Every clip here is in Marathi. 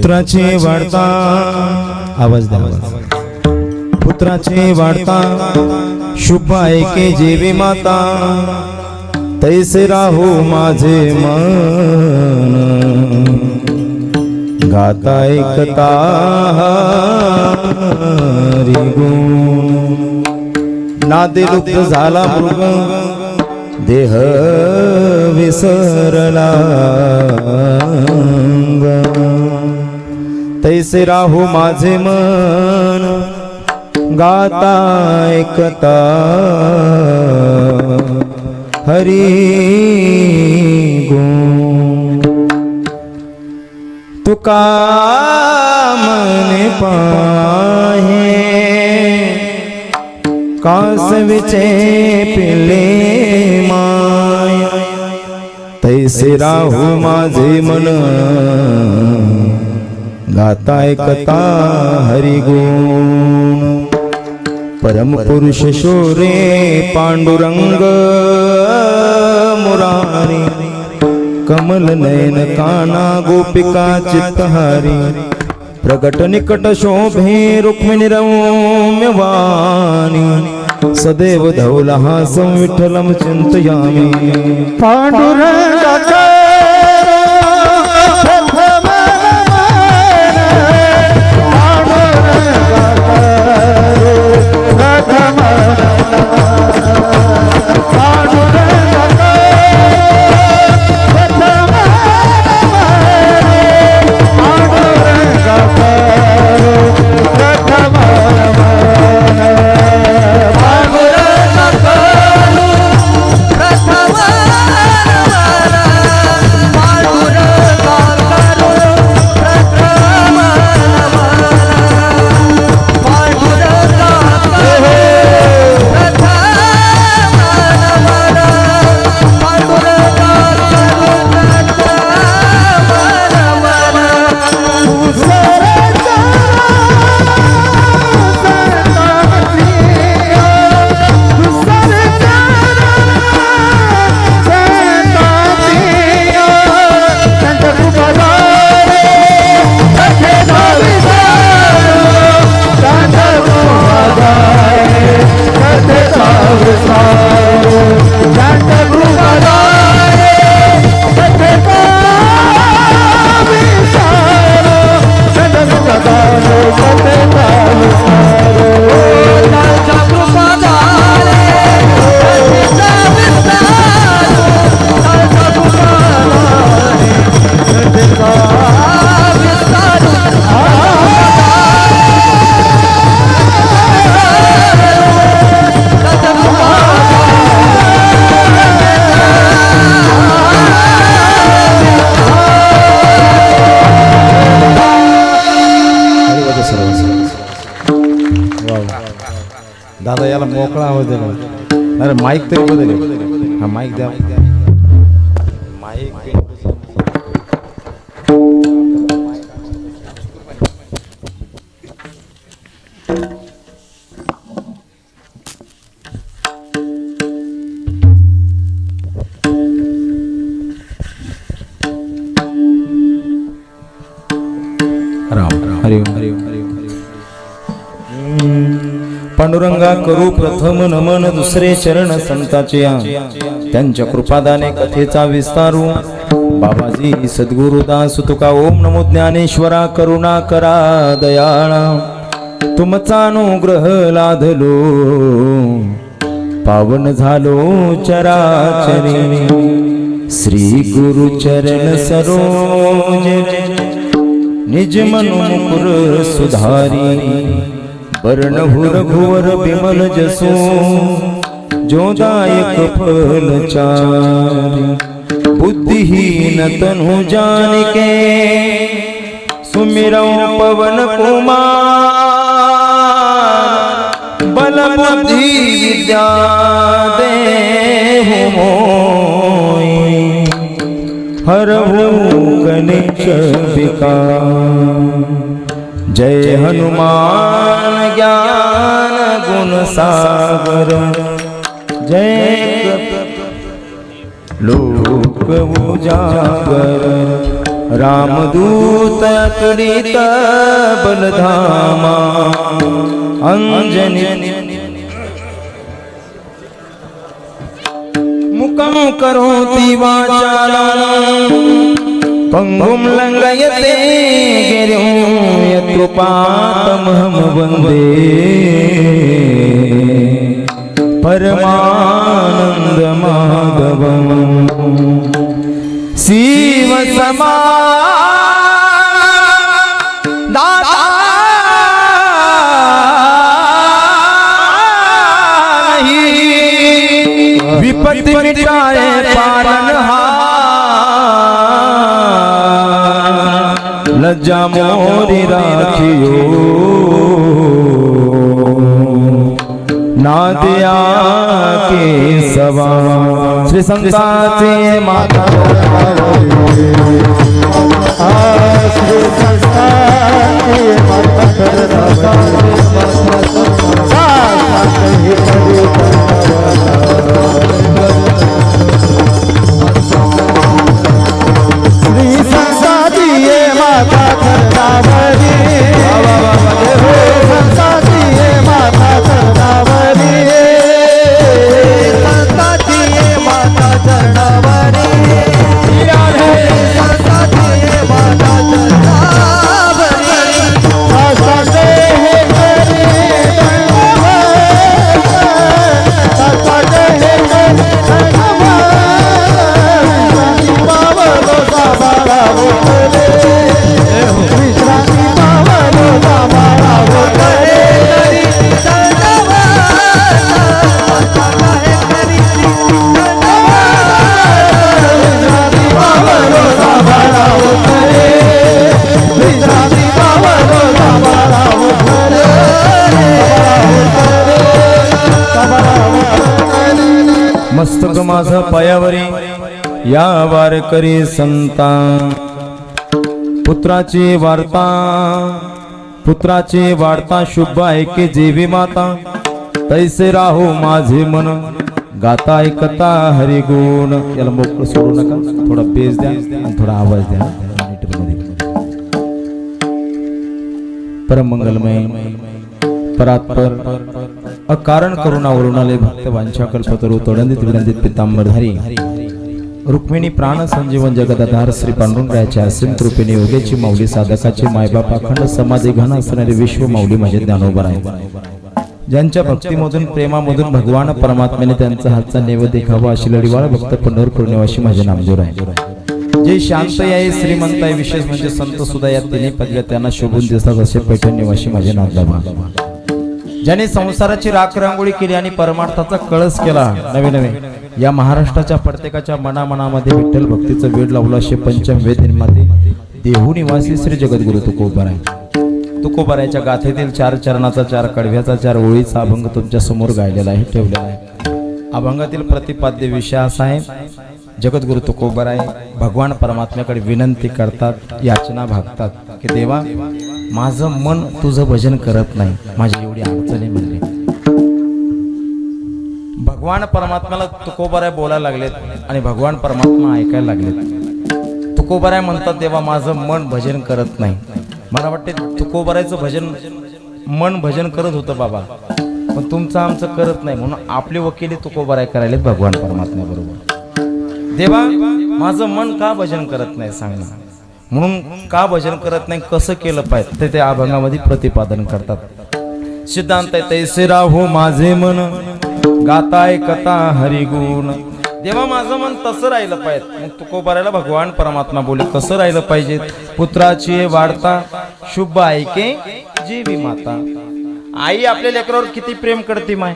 पुत्राचे वाढता आवाज द्या पुत्राचे वाढता शुभ ऐके जेवे माता तैसे राहू माझे मन गाता ऐकता हरी गुण नादे लुप्त झाला मृग देह विसरला तैसे राहू माझे मन गाता ऐकता हरी गुण तुका मने पाहे कासविचे पिले माया तैसे राहू माझे मन गाता ऐकता हरी गुण परम पुरुष शोरे पांडुरंग मुरारी कमल नयन काना गोपिका चित्तहारी प्रगट निकट शोभे रुक्मिणी रम्यवाणी सदैव धौलहासं विठ्ठलं चिन्तयामि पांडुरंग दादा याला मोकळा आवाज दिला अरे माईक तरी बदल हा माईक द्या माईक हरि ओम हरि ओम पांडुरंगा करू प्रथम नमन दुसरे चरण संताचे त्यांच्या कृपादाने कथेचा विस्तारू बाबाजी सद्गुरुदास तुका ओम नमो ज्ञानेश्वरा करुणा करा दयाळा तुमचा अनुग्रह लाधलो पावन झालो चराचरी श्री गुरु चरण सरोज निज मनु मुकुर सुधारी वर्णभूर भुवर बिमल जसो जोदायक फल चारि बुद्धिहीन तनु जानिके सुमिरौ पवन कुमार बल बुद्धि विद्या देहु मोहि हरहु कनिष्ठ विकार जय हनुमान ज्ञान गुण सागर जय लोक उजागर रामदूत अतुलित बलधामा अंजनी मुखं करोति वाचालं पंगुं लंघयते गिरिं यत्कृपातमहं वन्दे परमानन्दमाधवम् शिव समान दाता नहीं, विपत्ति मिटाए पालनहार, लज्जा मोरी राखियो नादिया के सवा। श्री संताचे माता श्री संताचे माता श्री संताचे माता करणावरी, संताचे माता करणावरी, संताचे माता करणावरी, संताचे माता करणावरी, सासाचे हे करी सासाचे हे करी पावलो साबाळा होतले, विश्रांती पावलो साबाळा होतले, विश्रांती पावलो साबाळा होतले, विश्रांती पावलो साबाळा होतले, मस्तक माझा पायावरी या वारकरी संता, पुत्राची वार्ता शुभ ऐके जेवी माता, तैसे राहो माझे मन गाता ऐकता हरिगुण. याला मोकळं सोडू नका, थोडा बेस द्या आणि थोडा आवाज द्या मीटरमध्ये. परम मंगलमय परात्पर अकारण करुणावरून आले भक्त वांछा कल्पतरू तोडंदित विनंदित पितांबरधारी रुक्मिणी प्राण संजीवन जगदाधार श्री पांडुरंगाच्या असीम कृपेने योग्याची माऊली साधकाची मायबाप अखंड समाधी घन असणारे विश्व माऊली माझे ज्ञानोबर आहे. ज्यांच्या भक्तीमधून प्रेमामधून भगवान परमात्म्याने त्यांचा हातचा नैवेद्य देखावा अशी लढीवाळ भक्त पंढरपूर निवासी माझे नामजोर आहे. जे शांत आहे श्रीमंत आहे विशेष म्हणजे संत सुद्धा या तिन्ही पदव्या त्यांना शोभून दिसतात असे पैठण निवासी माझे नामदाबा. ज्यांनी संसाराची राख रांगोळी केली आणि परमार्थाचा कळस केला नवे नवे या महाराष्ट्राच्या प्रत्येकाच्या मनामनामध्ये विठ्ठल भक्तीचं वेड लावलं असे पंचम वेद निर्माते देहू निवासी श्री जगद्गुरु तुकोबाराय. तुकोबारायच्या गाथेतील 4 चरणाचा 4 कडव्याचा 4 ओळीचा अभंग तुमच्या समोर गायलेला आहे ठेवलेला आहे. अभंगातील प्रतिपाद्य विषय असा आहे, जगद्गुरु तुकोबाराय भगवान परमात्म्याकडे विनंती करतात, याचना भागतात की देवा माझं मन तुझं भजन करत नाही, माझी एवढी अडचणी म्हणली. भगवान परमात्म्याला तुकोबाराय बोलायला लागलेत आणि भगवान परमात्मा ऐकायला लागलेत. तुकोबाराय म्हणतात देवा माझं मन भजन करत नाही. मला वाटते तुकोबारायचं मन भजन करत होतं बाबा, पण तुमचं आमचं करत नाही म्हणून आपली वकिली तुकोबाराय करायला भगवान परमात्म्या बरोबर. देवा माझं मन का भजन करत नाही सांग ना, म्हणून का भजन करत नाही कसं केलं पाहिजे ते त्या अभंगामध्ये प्रतिपादन करतात. सिद्धांत आहे तैसे राहो माझे मन गाता ऐकता हरिगुण. देवा माझं मन तसं राहिलं पाहिजे. मग तुकोबारायला भगवान परमात्मा बोले कसं राहिलं पाहिजे, पुत्राची वार्ता शुभ ऐके जीवी माता. आई आपल्या लेकरावर किती प्रेम करते माय,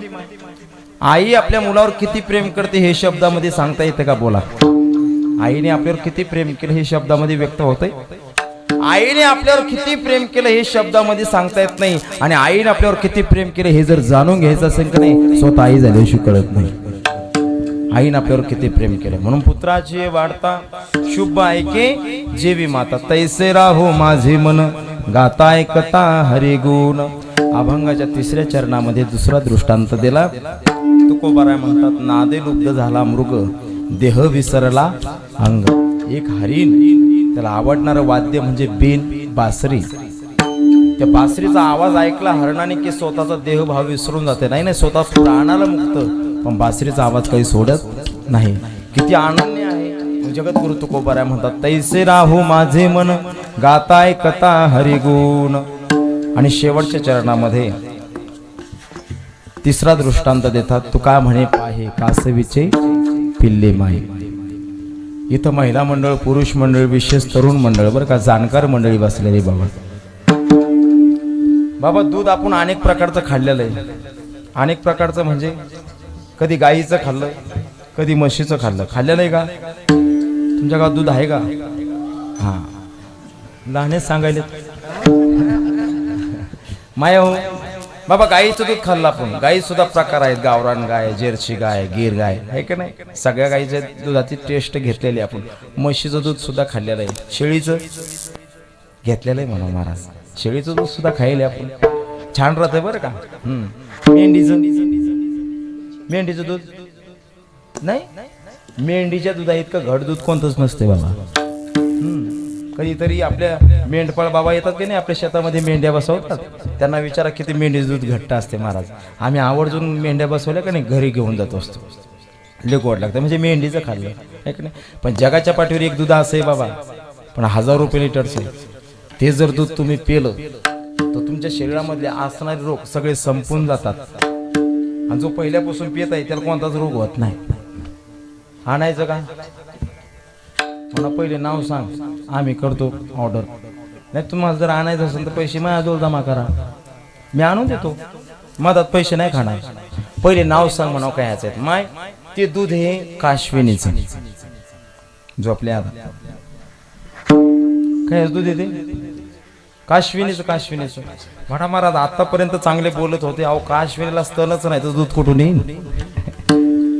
आई आपल्या मुलावर किती प्रेम करते हे शब्दामध्ये सांगता येते का बोला. आईने आपल्यावर किती प्रेम केलं हे शब्दामध्ये व्यक्त होतंय. आईने आपल्यावर किती प्रेम केलं हे शब्दामध्ये सांगता येत नाही. आणि आईने आपल्यावर किती प्रेम केलं हे जर जाणून घ्यायचं असेल का नाही, स्वतः आई झाल्याशिवाय कळत नाही. आईने आपल्यावर किती प्रेम केलं. म्हणून पुत्राची वार्ता शुभ ऐके जेवी माता, तैसे राहो माझे मन गाता ऐकता हरिगुण. अभंगाच्या 3ऱ्या चरणामध्ये दुसरा दृष्टांत दिला. तुकोबाराय म्हणतात नादे लुब्ध झाला मृग, देह विसरला अंग. एक हरिण, त्याला आवडणारं वाद्य म्हणजे बेन, बासरी. त्या बासरीचा आवाज ऐकला हरणाने की स्वतःचा देहभाव विसरून जाते. नाही स्वतः प्राणाला मुक्त, पण बासरीचा आवाज काही सोडत नाही. किती अनन्य आहे. जगद्गुरु तुकोबाराय म्हणतात, तैसे राहू माझे मन गाताय कथा हरिगुण. आणि शेवटच्या चरणामध्ये तिसरा दृष्टांत देतात. तू का म्हणे पाहे कासवीचे पिल्ले माई. इथं महिला मंडळ, पुरुष मंडळ, विशेष तरुण मंडळ बरं का, जाणकार मंडळी बसलेली. बाबा दूध आपण अनेक प्रकारचं खाल्लेलं आहे. अनेक प्रकारचं म्हणजे कधी गाईचं खाल्लं, कधी म्हशीचं खाल्लेलं आहे का? तुमच्या गावात दूध आहे का? हा, लहानच सांगायले माया हो. बाबा गाईचं दूध खाल्लं आपण. गाई सुद्धा प्रकार आहेत, गावरान गाय, जर्सी गाय, गीर गाय आहे की नाही. सगळ्या गाईच्या दुधाची टेस्ट घेतलेली आपण. म्हशीचं दूध सुद्धा खाल्लेलं आहे, शेळीचं घेतलेलं आहे म्हणा महाराज. शेळीचं दूध सुद्धा खायला आपण, छान राहतंय बरं का. मेंढीचं दूध नाही, मेंढीच्या दुधा इतकं घट दूध कोणतंच नसते बाबा. कधीतरी आपल्या मेंढपाळ बाबा येतात की नाही, आपल्या शेतामध्ये मेंढ्या बसवतात, त्यांना विचारा किती मेंढीचं दूध घट्ट असते महाराज. आम्ही आवर्जून मेंढ्या बसवल्या का नाही घरी घेऊन जात असतो. लय गोड लागतं म्हणजे मेंढीचं खाल्लं आहे की नाही. पण जगाच्या पाठीवर एक दूध असं आहे बाबा, पण 1000 रुपये लिटरचं. ते जर दूध तुम्ही पिलं तर तुमच्या शरीरामधले असणारे रोग सगळे संपून जातात. आणि जो पहिल्यापासून पित आहे त्याला कोणताच रोग होत नाही. आणायचं का मला पहिले नाव सांग, आम्ही करतो ऑर्डर. नाही तुम्हाला जर आणायचं असेल तर पैसे माझ्याजवळ जमा करा, मी आणून देतो. मधात पैसे नाही खाणार. पहिले नाव सांग म्हणावं काय याचं आहे. माय ते दूध हे काश्विनीचं जो आपल्या काय दूध येते काश्विनीचं. म्हणा महाराज आतापर्यंत चांगले बोलत होते, अहो काश्विनीला स्तनच नाही तर दूध कुठून येईल.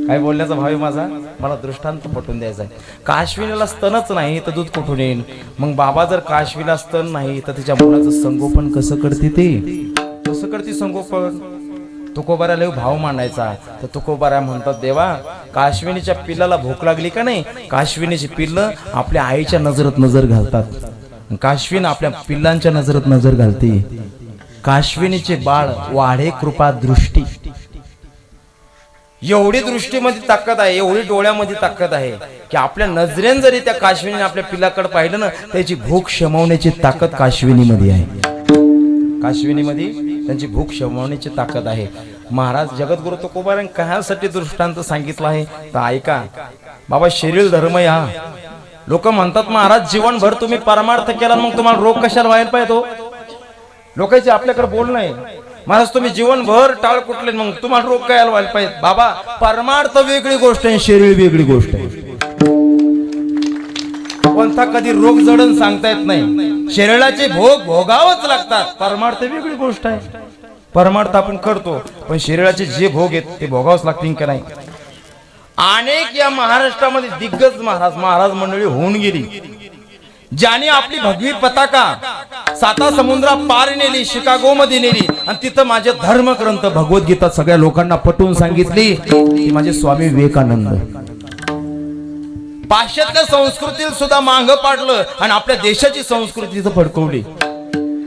काय बोलण्याचा भाव आहे माझा, मला दृष्टांत पटवून द्यायचा आहे. काश्विनीला स्तनच नाही तर दूध कुठून येईल. मग बाबा जर काश्वीला स्तन नाही तर तिच्या मुलाचं संगोपन कसं करते, ते कसं करते संगोपन. तुकोबाऱ्याला भाव मांडायचा तर तुकोबाऱ्या म्हणतात, देवा काश्विनीच्या पिल्लाला भूक लागली का नाही, काश्विनीची पिल्लं आपल्या आईच्या नजरेत नजर घालतात, काश्विन आपल्या पिल्लांच्या नजरेत नजर घालते. काश्विनीचे बाळ वाढे कृपा दृष्टी. एवढी दृष्टीमध्ये ताकद आहे, एवढी डोळ्यामध्ये ताकद आहे की आपल्या नजरेन जरी त्या काश्विनीने आपल्या पिल्लाकडे पाहिलं ना, त्याची भूक शमवण्याची ताकद काश्विनीमध्ये आहे. काश्विनीमध्ये त्यांची भूक शमवण्याची ताकद आहे. महाराज जगद्गुरु तुकोबाराय कशासाठी दृष्टांत सांगितलं आहे तर ऐका बाबा. शरीर धर्म या लोक म्हणतात महाराज जीवनभर तुम्ही परमार्थ केला मग तुम्हाला रोग कशाला व्हायला पाहिजे. लोकांचे आपल्याकडे बोलणं आहे, महाराज तुम्ही जीवनभर टाळ कुठले मग तुम्हाला रोग काय व्हायला पाहिजे. बाबा परमार्थ वेगळी गोष्ट आहे, शरीर वेगळी गोष्ट आहे. कोणता कधी रोग जडण सांगता येत नाही. शरीराचे भोग भोगावच लागतात. परमार्थ वेगळी गोष्ट आहे. परमार्थ आपण करतो पण शरीराचे जे भोग आहेत ते भोगावच लागतील की नाही. अनेक या महाराष्ट्रामध्ये दिग्गज महाराज मंडळी होऊन गेली, ज्याने आपली भगवी पताका 7 समुद्रा पार नेली, शिकागो मध्ये नेली आणि तिथं माझे धर्मग्रंथ भगवद्गीता सगळ्या लोकांना पटवून सांगितली की माझे स्वामी विवेकानंद. पाश्चात्य संस्कृतीला सुद्धा मांग पाडलं आणि आपल्या देशाची संस्कृती तिथं फडकवली.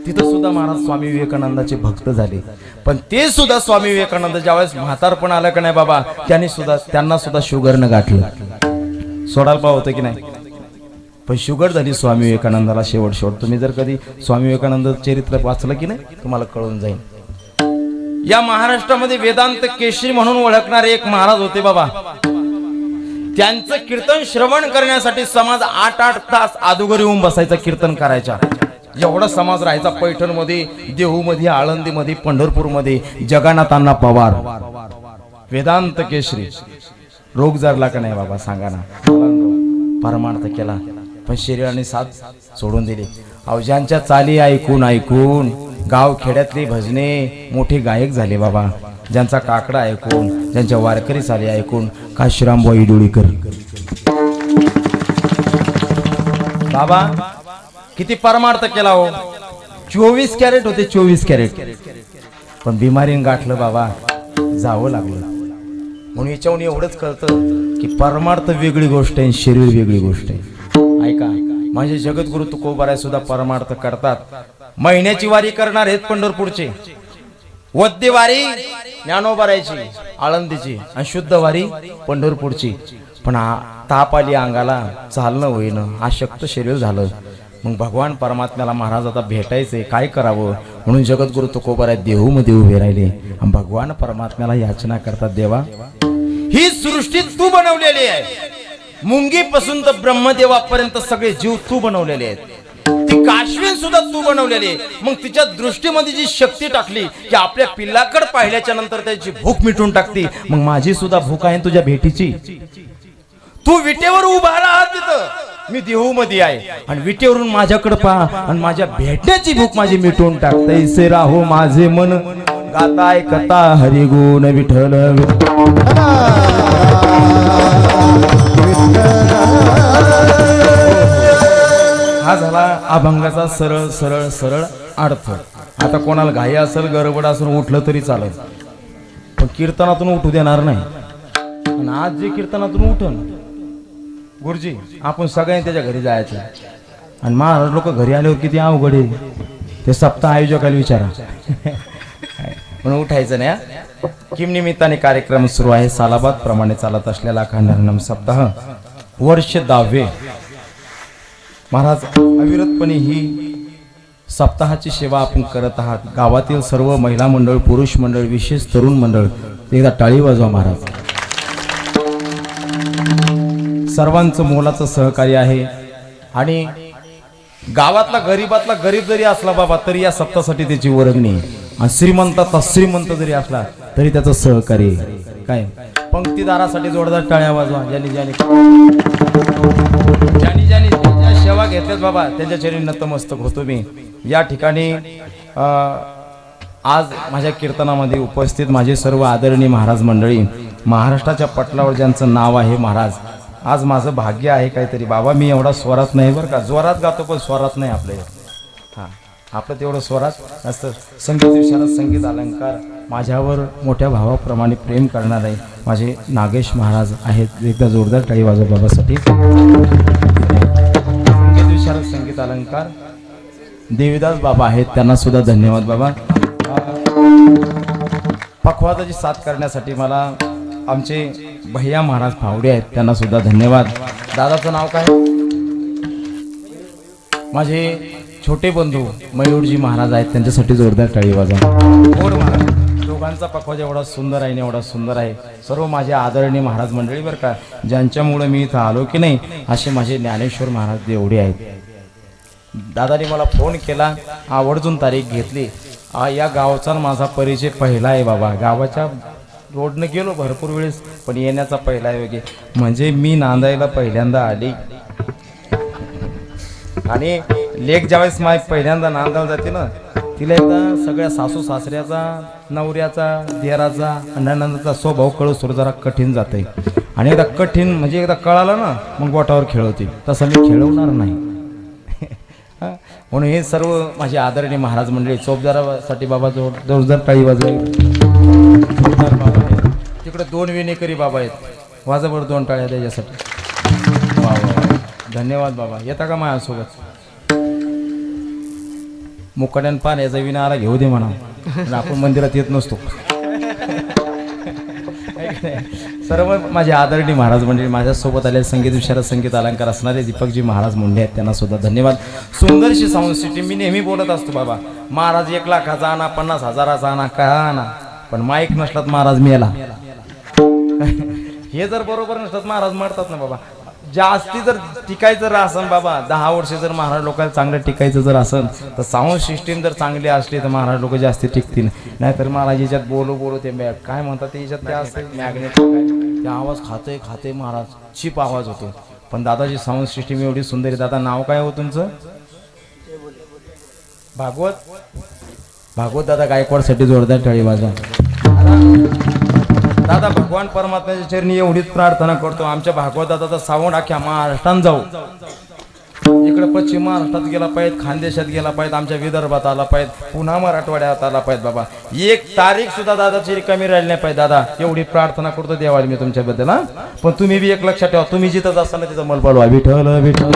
तिथं सुद्धा महाराज स्वामी विवेकानंदाचे भक्त झाले. पण ते सुद्धा स्वामी विवेकानंद ज्यावेळेस म्हातारपण आलं का नाही बाबा, त्यांना सुद्धा शुगरनं गाठलं. सोडायला पाव होतं की नाही, पण शुगर झाली स्वामी विवेकानंदाला शेवट. तुम्ही जर कधी स्वामी विवेकानंद चरित्र वाचलं की नाही तुम्हाला कळून जाईल. या महाराष्ट्रामध्ये वेदांत केशरी म्हणून ओळखणारे एक महाराज होते बाबा. त्यांचं कीर्तन श्रवण करण्यासाठी समाज 8-8 तास अगोदर येऊन बसायचा कीर्तन करायचा. एवढा समाज राहायचा पैठणमध्ये, देहूमध्ये, आळंदीमध्ये, पंढरपूरमध्ये. जगन्नाथांना पवार वेदांत केशरी. रोग जरला का नाही बाबा सांगा ना. परमार्थ केला पण शरीराने साथ सोडून दिली. अहो ज्यांच्या चाली ऐकून ऐकून गाव खेड्यातली भजने मोठे गायक झाले बाबा. ज्यांचा काकडा ऐकून, ज्यांच्या वारकरी चाली ऐकून काशीराम डोळीकर बाबा किती परमार्थ केला हो. 24 कॅरेट होते, 24 कॅरेट. पण बिमारीने गाठलं बाबा, जावं लागलं. म्हणून याच्याहून एवढंच कळतं की परमार्थ वेगळी गोष्ट आहे, शरीर वेगळी गोष्ट आहे. ऐका, माझे जगद्गुरु तुकोबाराय सुद्धा परमार्थ करतात. महिन्याची वारी करणार आहेत पंढरपूरचे, वद्य वारी ज्ञानोबारायची आळंदीची आणि शुद्ध वारी पंढरपूरची. पण ताप आली अंगाला, चालणं होईना, अशक्त शरीर झालं. मग भगवान परमात्म्याला महाराज आता भेटायचंय, काय करावं म्हणून जगद्गुरु तुकोबाराय देहूमध्ये उभे राहिले आणि भगवान परमात्म्याला याचना करतात, देवा ही सृष्टी तू बनवलेली आहे, मुंगीपासून तर ब्रह्मदेवापर्यंत सगळे जीव तू बनवलेले आहेत, ती काश्मीर सुद्धा तू बनवलेली आहे. मग तिच्या दृष्टीमध्ये जी शक्ती टाकली की आपल्या पिल्लाकडे पाहिल्याच्या नंतर त्याची भूक मिटून टाकते. मग माझी सुद्धा भूक आहे तुझ्या भेटीची. तू विटेवर उभा राहा, तिथं मी देहू मध्ये आहे आणि विटेवरून माझ्याकडे पहा आणि माझ्या भेटण्याची भूक माझी मिटून टाक. तैसे राहो माझे मन गाताय कथा हरिगुण विठ्ठल. हा झाला अभंगाचा सरळ सरळ सरळ अर्थ. आता कोणाला घाई असेल, गडबड असेल, उठलं तरी चालेल, पण कीर्तनातून उठू देणार नाही. आणि आज जे कीर्तनातून उठन गुरुजी, आपण सगळ्यांनी त्याच्या घरी जायचं. आणि महाराज लोक घरी आल्यावर किती अवघड आहे ते सप्ताह आयोजकाला विचारा. म्हणून उठायचं नाही. किम निमित्ताने कार्यक्रम सुरू आहे. सालाबाद प्रमाणे चालत असलेला अखंड हरिनाम सप्ताह वर्ष 10वे. महाराज अविरतपणे ही सप्ताहाची सेवा आपण करत आहात. गावातील सर्व महिला मंडळ, पुरुष मंडळ, विशेष तरुण मंडळ, एकदा टाळी वाजवा महाराज. सर्वांचं मोलाचं सहकार्य आहे. आणि गावातला गरीबातला गरीब जरी असला बाबा तरी या सप्ताहासाठी त्याची वर्गणी, आणि श्रीमंताचा श्रीमंत जरी असला तरी त्याचं सहकार्य. काय पंक्तीदारासाठी जोरदार टाळ्या वाजवा. ज्यांनी ज्यांनी सेवा घेतल्यात बाबा त्यांच्या चरणी नतमस्तक होतो मी. या ठिकाणी आज माझ्या कीर्तनामध्ये उपस्थित माझे सर्व आदरणीय महाराज मंडळी, महाराष्ट्राच्या पटलावर ज्यांचं नाव आहे महाराज, आज माझं भाग्य आहे काहीतरी बाबा. मी एवढा स्वरात नाही बरं का, जोरात गातो पण स्वरात नाही आपले. हां, आपलं तेवढं स्वरात असतं. संगीत विशारद, संगीत अलंकार, माझ्यावर मोठ्या भावाप्रमाणे प्रेम करणार आहे माझे नागेश महाराज आहेत. एकदा जोरदार टाळी वाजव बाबासाठी. संगीत विशारद, संगीत अलंकार देवीदास बाबा आहेत, त्यांना सुद्धा धन्यवाद बाबा. पखवाजाची साथ करण्यासाठी मला आमचे भैया महाराज फावडे आहेत, त्यांना सुद्धा धन्यवाद. दादाचं नाव काय? माझे छोटे बंधू मयूरजी महाराज आहेत, त्यांच्यासाठी जोरदार टाळी वाजवा. मोर महाराज, दोघांचा पखवाज एवढा सुंदर आहे, एवढा सुंदर आहे. सर्व माझे आदरणीय महाराज मंडळी बरं का, ज्यांच्यामुळे मी इथं आलो की नाही असे माझे ज्ञानेश्वर महाराज देवडे आहेत. दादाने मला फोन केला, आवर्जून तारीख घेतली. या गावचा माझा परिचय पहिला आहे बाबा. गावाच्या रोडनं गेलो भरपूर वेळेस, पण येण्याचा पहिला आहे म्हणजे मी नांदायला पहिल्यांदा आली. आणि लेक ज्यावेळेस माझी पहिल्यांदा नांदायला जाते ना, तिला एकदा सगळ्या सासू सासऱ्याचा, नवऱ्याचा, देराचा, नंदाचा स्वभाव कळू सुरू जरा कठीण जाते. आणि एकदा कठीण म्हणजे एकदा कळालं ना मग बोटावर खेळवते. तसं मी खेळवणार नाही. म्हणून हे सर्व माझे आदरणीय महाराज मंडळी, चोपदारासाठी बाबा जोरदार टाळी वाजवा. तिकडे 2 विनेकरी बाबा आहेत, वाजावर 2 टाळ्या त्याच्यासाठी. वा वा, धन्यवाद बाबा. येता का माझ्यासोबत? मुकाट्यान पाण्याचा विनारा घेऊ दे म्हणा, आपण मंदिरात येत नसतो. सर्व माझे आदरणीय महाराज मंडळी, माझ्यासोबत आले संगीत विशारद, संगीत अलंकार असणारे दीपकजी महाराज मुंडे आहेत, त्यांना सुद्धा धन्यवाद. सुंदरशी साऊंड सिस्टीम. मी नेहमी बोलत असतो बाबा, महाराज 1 लाखाचा आणा, 50,000चा आणा, काय आणा, पण माईक नसलात महाराज मेला. हे जर बरोबर नसतात महाराज मरतात ना बाबा. जास्ती जर टिकायचं जर असन बाबा, 10 वर्ष जर महाराज लोकांना चांगलं टिकायचं जर असन तर साऊंड सिस्टीम जर चांगली असली तर महाराज लोक जास्ती टिकतील. नाहीतर महाराज याच्यात बोलू ते काय म्हणतात ते याच्यात काय असते मॅग्नेट, ते आवाज खाते महाराज, चीप आवाज होतो. पण दादाची साऊंड सिस्टीम एवढी सुंदर आहे. दादा नाव काय हो तुमचं? भागवत दादा गायकवाडसाठी जोरदार टाळी वाजवा. दादा भगवान परमात्म्याच्या चरणी एवढीच प्रार्थना करतो, आमच्या भागवत दादाचा साऊंड अख्ख्या महाराष्ट्रात जाऊ. इकडे पश्चिम महाराष्ट्रात गेला पाहिजे, खानदेशात गेला पाहिजे, आमच्या विदर्भात आला पाहिजे, पुन्हा मराठवाड्यात आला पाहिजे बाबा. एक तारीख सुद्धा दादाची रिकामी राहिली नाही पाहिजे. दादा एवढी प्रार्थना करतो देवाला मी तुमच्याबद्दल. हा पण तुम्ही बी एक लक्षात ठेवा, तुम्ही जिथं असताना तिथं मला बोलवा, विठ्ठल विठ्ठल.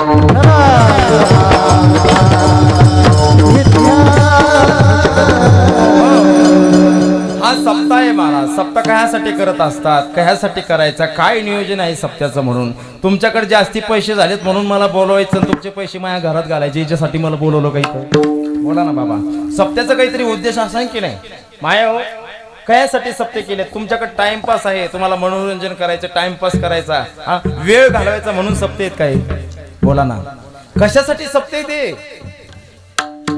हा सप्ताह आहे महाराज. सप्ताह कशासाठी करत असतात, कशासाठी करायचा, काय नियोजन आहे सप्त्याचं म्हणून. तुमच्याकडे जास्ती पैसे झालेत म्हणून मला बोलवायचं, तुमचे पैसे माझ्या घरात घालायचे, याच्यासाठी मला बोलवलं काही तर बोला ना बाबा. सप्त्याचा काहीतरी उद्देश असा की नाही माया हो. कशासाठी सप्ते केले? तुमच्याकडे टाइमपास आहे, तुम्हाला मनोरंजन करायचं, टाइमपास करायचा, हा वेळ घालवायचा म्हणून सप्ते आहेत काय? बोला ना कशासाठी सप्ते ते?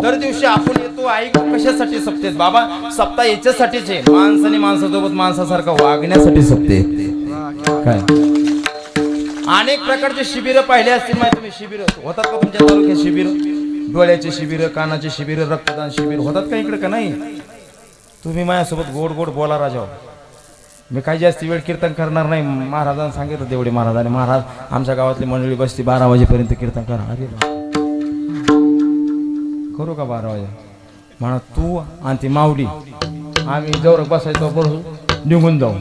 दर दिवशी आपण येतो ऐक, कशासाठी सप्ते बाबा? सप्ताह याच्यासाठीच आहे, माणसाने माणसासोबत माणसासारखं वागण्यासाठी सप्ते. काय अनेक प्रकारचे शिबिर पाहिले असतील माहिती तुम्ही? शिबिर होतात का तुमच्या तालुक्यात? शिबिर, डोळ्याचे शिबिर, कानाचे शिबिर, रक्तदान शिबिर होतात का इकडे का नाही? तुम्ही माझ्यासोबत गोड गोड बोला राजा. मी काही जास्त वेळ कीर्तन करणार नाही. महाराजांना सांगितलं तेवढे महाराजांनी, महाराज आमच्या गावातली मंडळी बसती 12 वाजेपर्यंत कीर्तन करा. अरे करू का 12 वाजे? म्हणा तू आणि ती माऊली आम्ही जवळ बसायचो, बसू निघून जाऊ,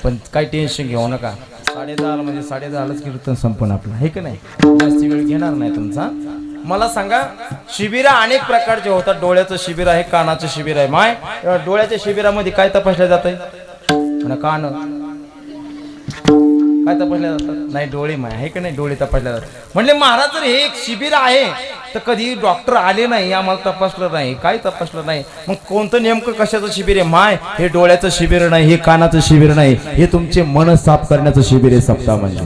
पण काही टेन्शन घेऊ नका. 10:30 म्हणजे 10:30लाच कीर्तन संपन्न आपलं, हे का नाही? जास्ती वेळ घेणार नाही तुमचा. मला सांगा, शिबिर अनेक प्रकारचे होतात. डोळ्याचं शिबिर आहे, कानाचं शिबिर आहे. माय डोळ्याच्या शिबिरामध्ये काय तपासल्या जात आहे? कान काय तपासल्या जातात? नाही डोळे माय, आहे का नाही? डोळे तपासल्या जातात. म्हणजे महाराज जर हे एक शिबिर आहे तर कधी डॉक्टर आले नाही, आम्हाला तपासलं नाही, काय तपासलं नाही, मग कोणतं नेमकं कशाचं शिबिर आहे? माय हे डोळ्याचं शिबिर नाही, हे कानाचं शिबिर नाही, हे तुमचे मन साफ करण्याचं शिबिर आहे सप्ताह म्हणजे.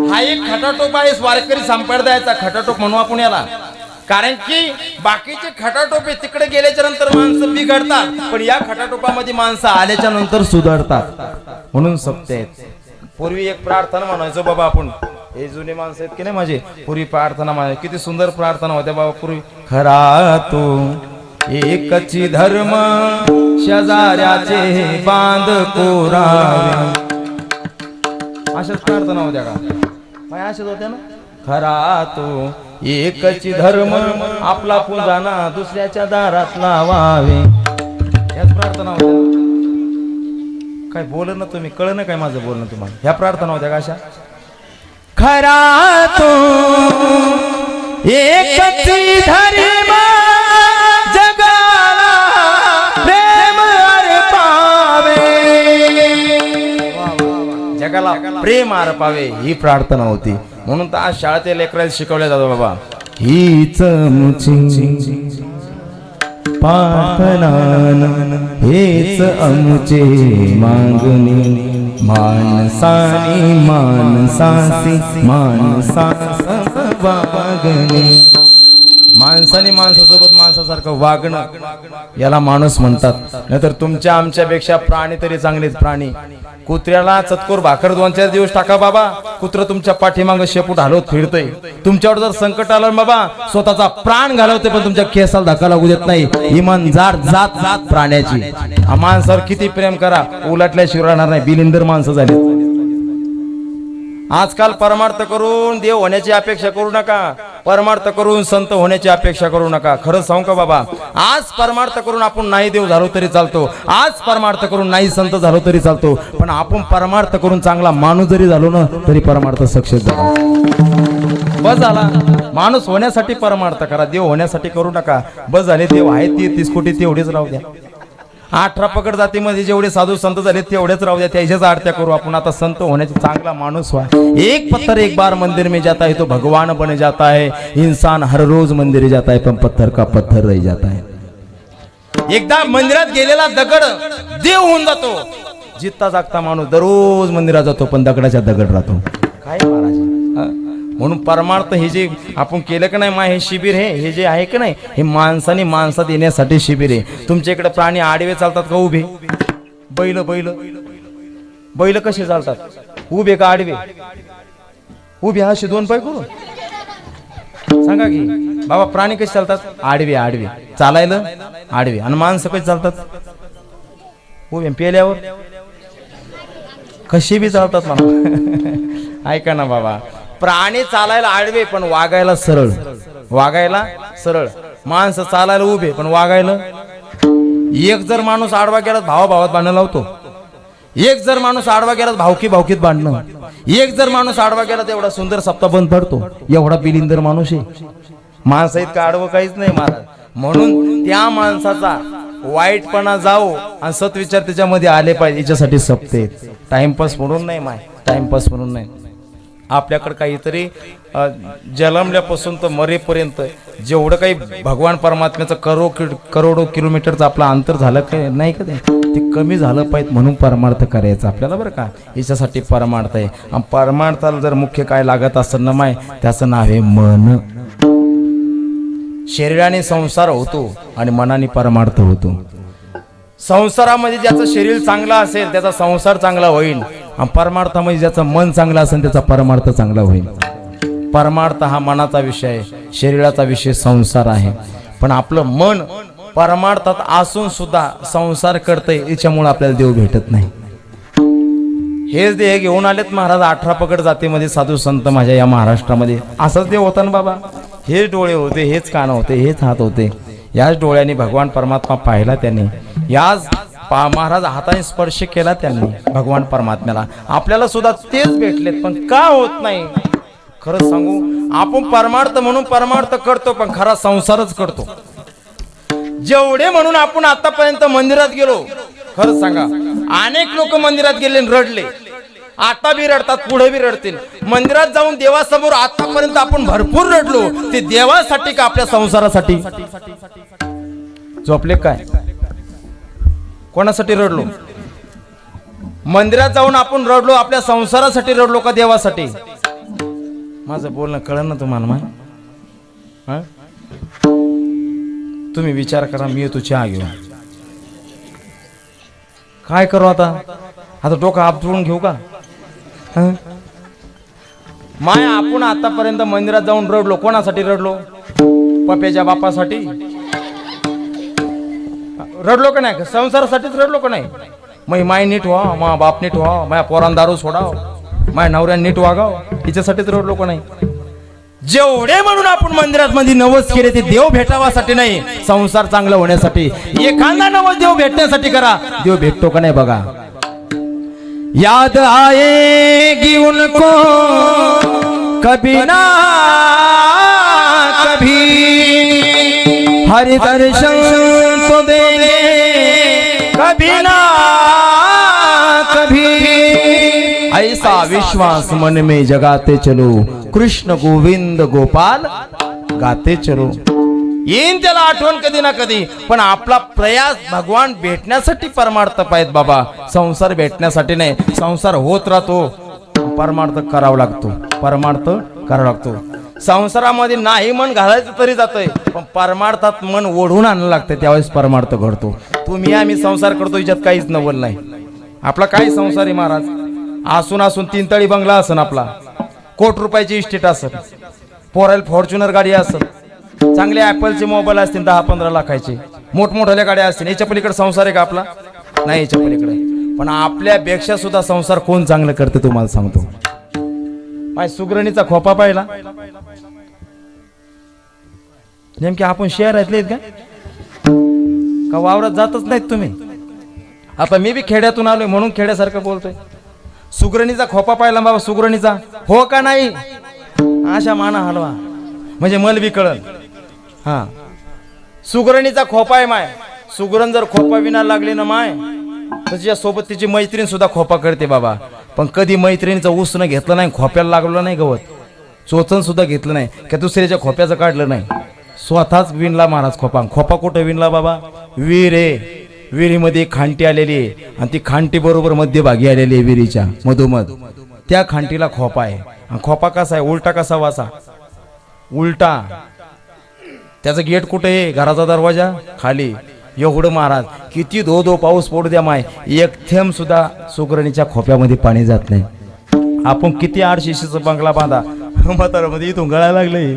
हा एक खटाटोप आहे, वारकरी संप्रदायाचा खटाटोप म्हणू आपण याला. कारण की बाकीचे खटाटोपे तिकडे गेल्याच्या नंतर माणसं बिघडतात, पण या खटाटोपामध्ये माणसं आल्याच्या नंतर सुधारतात, म्हणून सप्ते आहेत. पूर्वी एक प्रार्थना म्हणायचो बाबा आपण, हे जुने माणसं आहेत की नाही माझे, पूर्वी प्रार्थना म्हणायची, किती सुंदर प्रार्थना होत्या बाबा पूर्वी. खरा तो एकची धर्म शेजाऱ्याचे बांध कोरावे, अशाच प्रार्थना होत्या का? अशाच होत्या ना. खरा तो एकची धर्म आपला पूजाना दुसऱ्याच्या दारात लावावे, याच प्रार्थना होत्या. काय बोल ना तुम्ही, कळ ना काय माझं बोलणं तुम्हाला? ह्या प्रार्थना होत्या का अशा? खरा तो एकची धर्म जगाला प्रेम अर्पावे, जगाला प्रेम अर्पावे ही प्रार्थना होती. म्हणून तर आज शाळेतील लेकराला शिकवल्या जातो बाबा, हीच मुची प्रार्थना, हेच आमचे मागणी, माणसानी माणसासी माणसास वागणे. माणसाने माणसासोबत माणसासारखं वागणं याला माणूस म्हणतात. नाहीतर तुमच्या आमच्यापेक्षा प्राणी तरी चांगलेच प्राणी. कुत्र्याला चतकोर भाकर 2-4 दिवस टाका बाबा, कुत्र तुमच्या पाठीमागं शेपूट हलवत फिरतय. तुमच्यावर जर संकट आलं बाबा स्वतःचा प्राण घालवते, पण तुमच्या केसाला धक्का लागू देत नाही. इमान जात जात जात प्राण्याची. माणसावर किती प्रेम करा, उलटल्याशिवाय राहणार नाही. बिलिंदर माणसं झाली आजकाल. परमार्थ करून देव होण्याची अपेक्षा करू नका, परमार्थ करून संत होण्याची अपेक्षा करू नका. खरं सांगू का बाबा, आज परमार्थ करून आपण नाही देव झालो तरी चालतो, आज परमार्थ करून नाही संत झालो तरी चालतो, पण आपण परमार्थ करून चांगला माणूस जरी झालो ना तरी परमार्थ सक्सेस झाला. बस झाला. माणूस होण्यासाठी परमार्थ करा, देव होण्यासाठी करू नका. बस झाले. देव आहे 30 कोटी तेवढेच राहू द्या. 18 पकड जातीमध्ये जेवढे साधू संत झाले तेवढेच राहू द्या, त्याच्याच आरत्या करू आपण. आता संत होण्याची चांगला माणूस व्हा. एक पत्थर एक बार मंदिर में जाता है तो भगवान बन जाता है. इंसान हर रोज मंदिर जाता है पण पत्थर का पत्थर रह जाता है. एकदा मंदिरात गेलेला दगड देव होऊन जातो. जित्ता जागता माणूस दररोज मंदिरात जातो पण दगडाच्या दगड राहतो. काय महाराज, म्हणून परमार्थ हे जे आपण केलं का नाही मा, हे शिबिर हे जे आहे का नाही, हे माणसाने माणसात येण्यासाठी शिबिर आहे. तुमच्या इकडे प्राणी आडवे चालतात का उभे? बैल बैल बैल कसे चालतात? उभे का आडवे? उभे. असे 2 पाय करून सांगा की बाबा, प्राणी कसे चालतात? आडवे. आडवे चालायला आडवे. आणि माणसं कशी चालतात? उभे. पेल्यावर कशी बी चालतात म्हणा. ऐका ना बाबा, प्राणी चालायला आडवे पण वागायला सरळ, वागायला सरळ. माणसं चालायला उभे पण वागायला. एक जर माणूस आडवा गेला भावाभावात भांडण लावतो, एक जर माणूस आडवा गेला भावकी भावकीत भांडणं, एक जर माणूस आडवा गेला तेवढा सुंदर सप्ताह बंद पडतो. एवढा बिलिंदर माणूस आहे. माणसा इतका आडवं काहीच नाही महाराज. म्हणून त्या माणसाचा वाईटपणा जाओ आणि सत्विचार त्याच्यामध्ये आले पाहिजे, याच्यासाठी सप्ते. टाइमपास म्हणून नाही माय, टाइमपास म्हणून नाही. आपल्याकडे काहीतरी जन्मल्यापासून तर मरेपर्यंत जेवढं काही भगवान परमात्म्याचं करोडो किलोमीटरचं आपलं अंतर झालं काय नाही का, ते कमी झालं पाहिजे म्हणून परमार्थ करायचं आपल्याला बरं का. याच्यासाठी परमार्थ आहे. आणि परमार्थाला जर मुख्य काय लागत असेल ना माय, त्याचं नाव आहे मन. शरीराने संसार होतो आणि मनाने परमार्थ होतो. संसारामध्ये ज्याचं शरीर चांगलं असेल त्याचा संसार चांगला होईल, आणि परमार्थामध्ये ज्याचं मन चांगलं असेल त्याचा परमार्थ चांगला होईल. परमार्थ हा मनाचा विषय आहे, शरीराचा विषय संसार आहे. पण आपलं मन परमार्थात असून सुद्धा संसार करतंय, याच्यामुळे आपल्याला देव भेटत नाही. हेच देह घेऊन आलेत महाराज 18 पकड जातीमध्ये साधू संत माझ्या या महाराष्ट्रामध्ये. असाच देव होता ना बाबा. हेच डोळे होते, हेच कान होते, हेच हात होते. याच डोळ्यांनी भगवान परमात्मा पाहिला त्यांनी. याच महाराज हाताने स्पर्श केला त्यांनी भगवान परमात्म्याला. आपल्याला सुद्धा तेच भेटलेत, पण का होत नाही खरंच सांगू. आपण परमार्थ म्हणून परमार्थ करतो पण खरा संसारच करतो. जेवढे म्हणून आपण आतापर्यंत मंदिरात गेलो, खरंच सांगा अनेक लोक मंदिरात गेले रडले, आता बी रडतात, पुढे बी रडतील. मंदिरात जाऊन देवासमोर आतापर्यंत आपण भरपूर रडलो, ते देवासाठी का आपल्या संसारासाठी. झोपले काय, कोणासाठी रडलो? मंदिरात जाऊन आपण रडलो आपल्या संसारासाठी रडलो का देवासाठी? माझं बोलणं कळलं ना तुम्हाला माय? तुम्ही विचार करा. मी येतो चहा घेऊन. काय करू आता? आता डोकं आपटून घेऊ का? माय आपण आतापर्यंत मंदिरात जाऊन रडलो, कोणासाठी रडलो? पप्याच्या बापासाठी रडलो का नाही? संसारासाठीच रडलो का नाही? मग माय नीट व्हा, मा बाप नीट व्हा, माझ्या पोरान दारू सोडाव, माझ्या नवऱ्यान नीट वागाव, हिच्यासाठीच रडलो का नाही? जेवढे म्हणून आपण मंदिरात मध्ये नवस केले ते देव भेटावासाठी नाही, संसार चांगला होण्यासाठी. एखादा नवस देव भेटण्यासाठी करा, देव भेटतो का नाही बघा. याद आएगी उनको कभी ना कभी, हरि दर्शन तो देंगे कभी ना कभी. ऐसा विश्वास मन में जगाते चलो, कृष्ण गोविंद गोपाल गाते चलो. येईन त्याला आठवण कधी ना कधी, पण आपला प्रयास भगवान भेटण्यासाठी परमार्थ पाहिजे बाबा, संसार भेटण्यासाठी नाही. संसार होत राहतो, परमार्थ करावा लागतो, परमार्थ करावा लागतो. संसारामध्ये नाही मन घालायचं तरी जातंय, पण परमार्थात मन ओढून आणायला लागतं, त्यावेळेस परमार्थ घडतो. तुम्ही आम्ही संसार करतो, याच्यात काहीच नवल नाही. आपला काय संसार आहे महाराज? असून असून 3 तळी बंगला असन, आपला कोटी रुपयाची इस्टेट असन, पोरायला फॉर्च्युनर गाडी असन, चांगले ऍपलचे मोबाईल असतील 10-15 लाखाचे, मोठमोठ्या गाड्या असतील. याच्या पलीकडे संसार आहे का आपला? नाही याच्या पलीकडे. पण आपल्यापेक्षा सुद्धा संसार कोण चांगलं करते तुम्हाला सांगतो. माझ्या सुगरणीचा खोपा पाहिला, नेमके आपण शहरातले आहेत का वावरात जातच नाहीत तुम्ही? आता मी बी खेड्यातून आलोय म्हणून खेड्यासारखं बोलतोय. सुगरणीचा खोपा पाहिला बाबा, सुगरणीचा हो का नाही अशा माना हलवा म्हणजे मल बी कळल. हा सुगरणीचा खोपा आहे माय. सुगरण जर खोपा विना लागली ना माय, त्याच्या सोबत तिची मैत्रीण सुद्धा खोपा करते बाबा. पण कधी मैत्रिणीचं उसनं घेतलं नाही, खोप्याला लागलं नाही गवत, चोचन सुद्धा घेतलं नाही का दुसऱ्याच्या खोप्याचं काढलं नाही, स्वतःच विणला महाराज खोपा. खोपा कुठं विणला बाबा? विहीर आहे, विहिरीमध्ये खांटी आलेली आहे आणि ती खांटी बरोबर मध्यभागी आलेली आहे विहिरीच्या मधोमध, त्या खांटीला खोपा आहे. आणि खोपा कसा आहे? उलटा कसा वाचा? उलटा. त्याचं गेट कुठे आहे? घराचा दरवाजा खाली. एवढं महाराज किती धो पाऊस पडू द्या माय, एक थेंब सुद्धा सुगरणीच्या खोप्यामध्ये पाणी जात नाही. आपण किती आरशीशीचा बंगला बांधा, म्हातारामध्ये इथून गळायला लागले.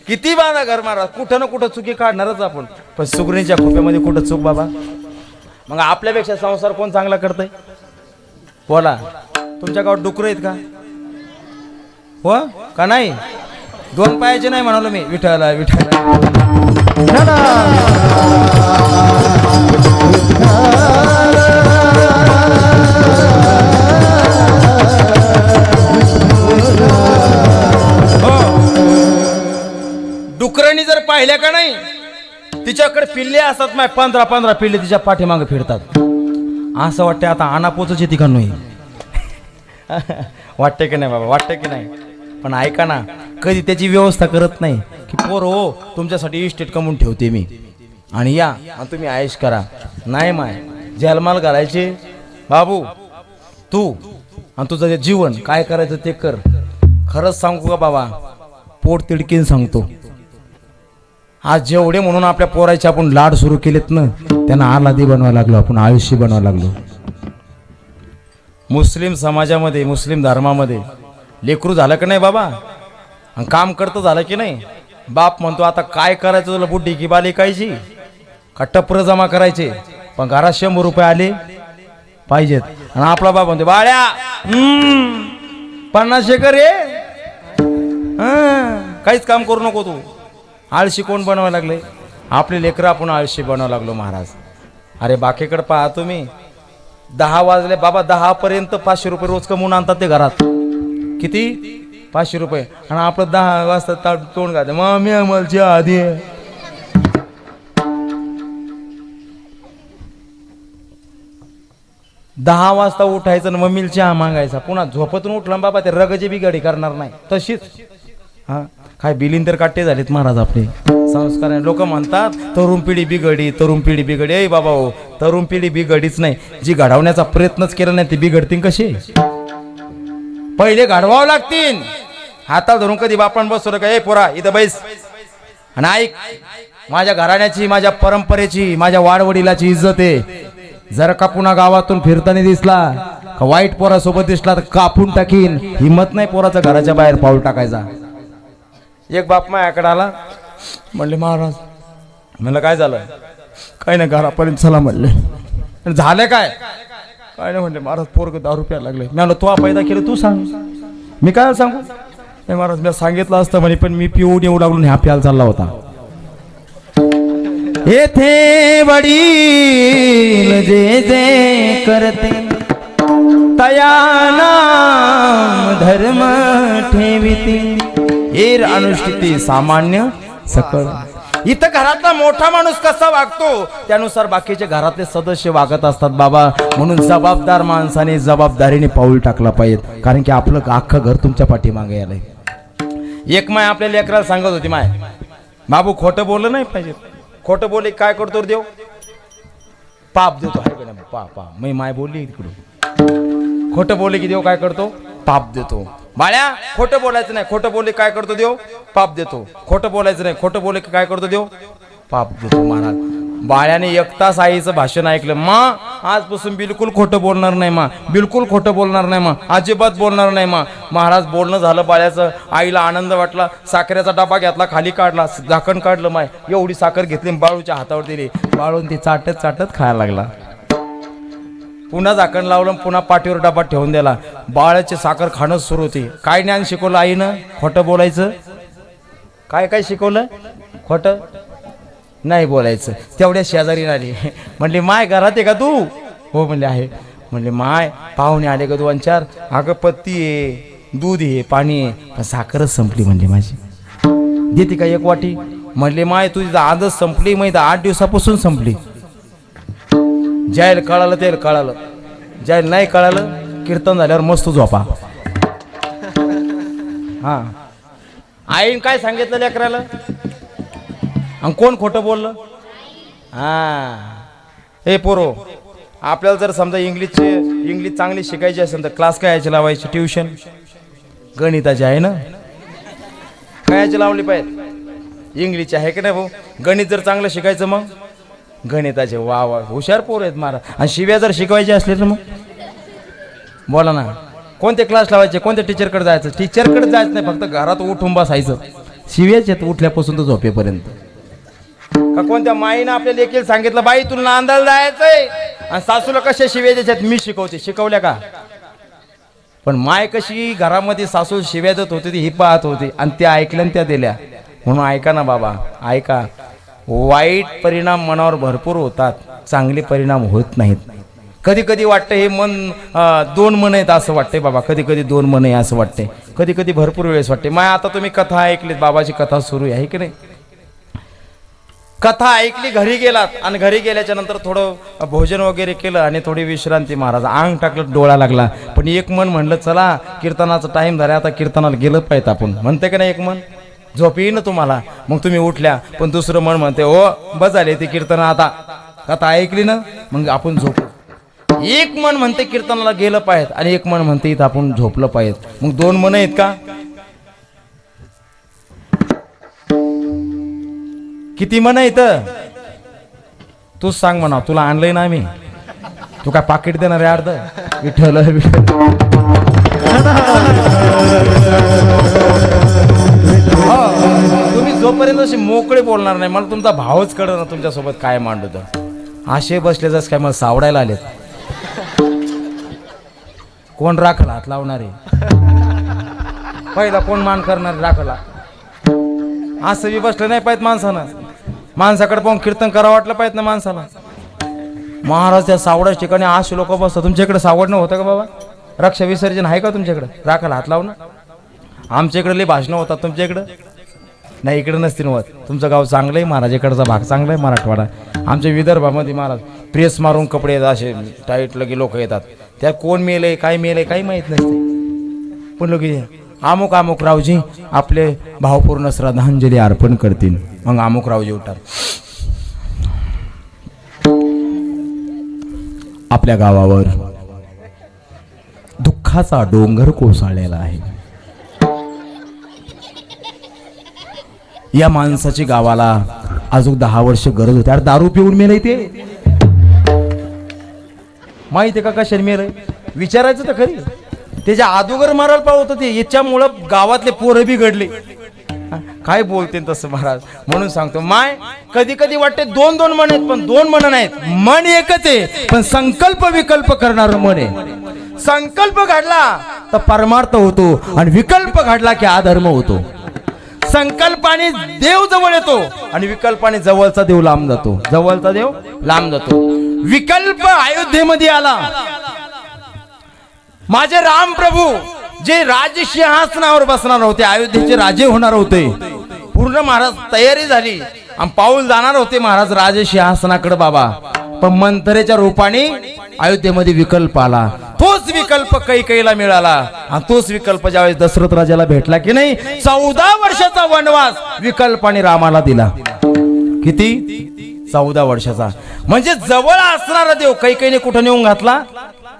किती बांधा घर महाराज, कुठं ना कुठं चुकी काढणारच आपण, पण सुगरणीच्या खोप्यामध्ये कुठं चूक बाबा? मग आपल्यापेक्षा संसार कोण चांगला करतंय? बोला. तुमच्या गावात डुकर आहेत का? हो का नाही? 2 पायाचे नाही म्हणालो मी. विठ्ठला विठ्ठला. डुकरांनी जर पाहिल्या का नाही, तिच्याकडे पिल्ले असतात माय 15 पिल्ले तिच्या पाठीमागे फिरतात. असं वाटतं आता आनापोचच येते का नाही. वाटते की नाही बाबा, वाटते की नाही. पण ऐका ना, कधी त्याची व्यवस्था करत नाही की पोर हो तुमच्यासाठी इस्टेट कमवून ठेवते मी आणि या आणि तुम्ही आयश करा. नाही माय, जलमाल घालायचे बाबू तू आणि तुझं जे जीवन काय करायचं ते कर. खरंच सांगू का बाबा, पोट तिडकीन सांगतो. आज जेवढे म्हणून आपल्या पोराचे आपण लाड सुरू केलेत ना, त्यांना आलादी बनवायला लागलो, आपण आयुष्य बनवायला लागलो. मुस्लिम समाजामध्ये, मुस्लिम धर्मामध्ये लेकरू झालं की नाही बाबा, आणि काम करतं झालं की नाही, बाप म्हणतो आता काय करायचं तुला, बुड्डी की बाली कायची का टपर जमा करायचे, पण घरात 100 रुपये आले पाहिजेत. आणि आपला बाप म्हणतो बाळ्या 50 एकर रे, काहीच काम करू नको तू. आळशी कोण बनवायला लागले? आपले लेकरं आपण आळशी बनवायला लागलो महाराज. अरे बाकीकडे पहा तुम्ही, 10 वाजले बाबा, 10 पर्यंत 500 रुपये रोज कमवून आणतात ते घरात. किती? 500 रुपये. आणि आपलं 10 वाजता तोंड घालते मम्मी अमलची आधी. दहा वाजता उठायचं आणि मम्मीला चहा मागायचा, पुन्हा झोपतून उठला बाबा ते रगची बिघाडी करणार नाही तशीच. हा काय बिलीन तर काटे झालेत महाराज आपले संस्कार. लोक म्हणतात तरुण पिढी बिघडी, तरुण पिढी बिघडी. ए बाबा हो, तरुण पिढी बिघडीच नाही, जी घडवण्याचा प्रयत्नच केला नाही ती बिघडतील कशी? पहिले घडवावं लागतील. हातात धरून कधी बापान बसवलं का, ए पोरा इथं बैस आणि ऐक, माझ्या घराण्याची, माझ्या परंपरेची, माझ्या वाडवडिलाची इज्जत आहे. जर का पुन्हा गावातून फिरताना दिसला का वाईट पोरासोबत दिसला तर कापून टाकीन. हिम्मत नाही पोराचं घराच्या बाहेर पाऊल टाकायचा. एक बाप माझ्याकडे आला, म्हणले महाराज, म्हणलं काय झालं? काय नाही, घरापर्यंत चला म्हणले. झालं काय? काय नाही म्हणले महाराज, पोरग दारू प्यायला लागले. मी म्हणलं तू पैदा केलं तू सांग, मी काय सांगू? नाही महाराज मी सांगितलं असतं म्हणे, पण मी पिऊन येऊ लागलो आणि हा प्यायला चालला होता. येथे वडील जे जे करते तया नाम धर्म ठेविते. हेर अनुष्ठिती सामान्य सकळ. इथं घरातला मोठा माणूस कसा वागतो त्यानुसार बाकीचे घरातले सदस्य वागत असतात बाबा. म्हणून जबाबदार माणसाने जबाबदारीने पाऊल टाकला पाहिजे, कारण की आपलं अख्खं घर तुमच्या पाठीमागे आलंय. एक माय आपल्या लेकराला सांगत होती, माय बाबू खोटं बोललं नाही पाहिजे. खोटं बोलले काय करतो देव? पाप देतो. पाप मी माय बोलली तिकडून, खोटं बोलले की देव काय करतो? पाप देतो. बाळ्या खोटं बोलायचं नाही, खोटं बोलले काय करतो देव? पाप देतो. खोटं बोलायचं नाही, खोटं बोलले काय करतो देव? पाप देतो. महाराज बाळ्याने 1 तास आईचं भाषण ऐकलं. मा आजपासून बिलकुल खोटं बोलणार नाही मा, बिलकुल खोटं बोलणार नाही मा, अजिबात बोलणार नाही मा. महाराज बोलणं झालं बाळ्याचं. आईला आनंद वाटला. साखरेचा डबा घेतला, खाली काढला, झाकण काढलं. माय एवढी साखर घेतली, बाळूच्या हातावर दिली. बाळून ती चाटत चाटत खायला लागला. पुन्हा झाकण लावलं, पुन्हा पाठीवर डबा ठेवून दिला. बाळाची साखर खाणं सुरू होती. काय ज्ञान शिकवलं आईनं? खोटं बोलायचं. काय काय शिकवलं? खोटं नाही बोलायचं. तेवढ्या शेजारी आली, म्हणली माय घरात आहे का तू? हो म्हणले आहे. म्हणले माय पाहुणे आले का 2-4? अगं पत्ती आहे, दूध आहे, पाणी आहे, पण साखरच संपली म्हणली माझी. देते का 1 वाटी? म्हणले माय तुझी आजच संपली, माहिती 8 दिवसापासून संपली. जायला कळालं तेल कळालं, जायला नाही कळालं कीर्तन झाल्यावर मस्त झोपा. हा आईन काय सांगितलं लेकराला? आणि कोण खोटं बोललं? हा हे पोरो, आपल्याला जर समजा इंग्लिश चांगली शिकायची असेल तर क्लास काय याची लावायची? ट्युशन गणिताची आहे ना? काय याची लावली पाहिजे? इंग्लिशची आहे की नाही भाऊ? गणित जर चांगलं शिकायचं मग गणिताचे. वा वा हुशार पोर आहेत महाराज. आणि शिव्या जर शिकवायचे असले तर मग बोला ना, कोणते क्लास लावायचे? कोणत्या टीचरकडे जायचं? टीचरकडे जायचं नाही, फक्त घरात उठून बसायचं. शिव्याच येत उठल्यापासून तर झोपेपर्यंत. का कोणत्या माईनं आपल्या लेकीला सांगितलं बाई तुला नांदायला जायचंय, आणि सासूला कशा शिव्या द्यायच्यात? मी शिकवते. शिकवल्या का? पण माय कशी घरामध्ये सासू शिव्या देत होती ती ही पाहत होती आणि त्या ऐकल्या आणि त्या दिल्या. म्हणून ऐका ना बाबा, ऐका. वाईट परिणाम मनावर भरपूर होतात, चांगले परिणाम होत नाहीत. कधी कधी वाटतं हे मन दोन मन आहेत असं वाटतंय बाबा, कधी कधी दोन मन आहे असं वाटतंय, कधी कधी भरपूर वेळेस वाटते. माय आता तुम्ही कथा ऐकलीत, बाबाची कथा सुरू आहे की नाही. कथा ऐकली, घरी गेलात आणि घरी गेल्याच्या नंतर थोडं भोजन वगैरे केलं आणि थोडी विश्रांती, महाराज अंग टाकलं, डोळा लागला. पण एक मन म्हणलं चला कीर्तनाचा टाइम झाला, आता कीर्तनाला गेलं पाहिजे आपण, म्हणते का नाही एक मन. झोप येईन तुम्हाला, मग तुम्ही उठल्या. पण दुसरं मन म्हणते ओ बस झाले ते कीर्तन, आता कथा ऐकली ना मग आपण झोपू. एक मन म्हणते कीर्तनाला गेलं पाहिजे आणि एक मन म्हणते इथं आपण झोपलं पाहिजे. मग दोन मन आहेत का? किती मन आहे इथं? तूच सांग म्हणा, तुला आणलंय ना आम्ही, तू काय पाकिट देणार आहे अर्ध? विठ्ठल विठ्ठल. तुम्ही जोपर्यंत असे मोकळे बोलणार नाही, मला तुमचा भावच कळलं ना तुमच्यासोबत काय मांडतो. असे बसले जस काय मला सावडायला आलेत. कोण राखला हात लावणारे? पहिला कोण मान करणारे राखला? असं बी बसलं नाही पाहिजे माणसानं. माणसाकडे पाहून कीर्तन करावं वाटलं पाहिजे ना माणसाला. महाराज त्या सावडाच्या ठिकाणी असे लोक बसतात. तुमच्याकडे सावड न होतं का बाबा? रक्षा विसर्जन आहे का तुमच्याकडे? राखाला हात लावणं. आमच्या इकडे लई भाषणं होतात, तुमच्या इकडं नाही. इकडे नसतील होत. तुमचं गाव चांगलं आहे महाराज, इकडचा भाग चांगला आहे मराठवाडा. आमच्या विदर्भामध्ये महाराज प्रेस मारून कपडे येतात, असे टाईट लगे लोक येतात. त्यात कोण मेलंय काय मेलंय काही माहीत नसते. पण लोक अमुक अमुक रावजी आपले भावपूर्ण श्रद्धांजली अर्पण करतील. मग अमुक रावजी उठतात. आपल्या गावावर दुःखाचा डोंगर कोसळलेला आहे. या माणसाची गावाला अजून 10 वर्ष गरज होती. अरे दारू पिऊन मेलंय ते, माहिती आहे का कशाने मेलंय? विचारायचं तर खरी. त्याच्या अगोदर मारायला पाहत होते. याच्यामुळं गावातले पोरं बिघडले. काय बोलते तसं महाराज. म्हणून सांगतो माय, कधी कधी वाटते दोन दोन मन आहेत, पण दोन मन नाहीत. मन एकच आहे, पण संकल्प विकल्प करणार मन आहे. संकल्प घडला तर परमार्थ होतो आणि विकल्प घडला की अधर्म होतो. संकल्पाने देव जवळ येतो आणि विकल्पाने जवळचा देव लांब जातो. जवळचा देव लांब जातो. विकल्प अयोध्येमध्ये आला. माझे राम प्रभू जे राज सिंहासनावर बसणार होते, अयोध्येचे राजे होणार होते, पूर्ण महाराज तयारी झाली आणि पाऊल जाणार होते महाराज राज सिंहासनाकडे बाबा. पण मंथरेच्या रूपाने अयोध्येमध्ये विकल्प आला. तोच विकल्प कैकेयीला मिळाला आणि तोच विकल्प ज्यावेळेस दशरथ राजाला भेटला की नाही, 14 वर्षाचा वनवास विकल्पाने रामाला दिला. किती? 14 वर्षाचा. म्हणजे जवळ असणारा देव कैकेयीने कुठं नेऊन घातला?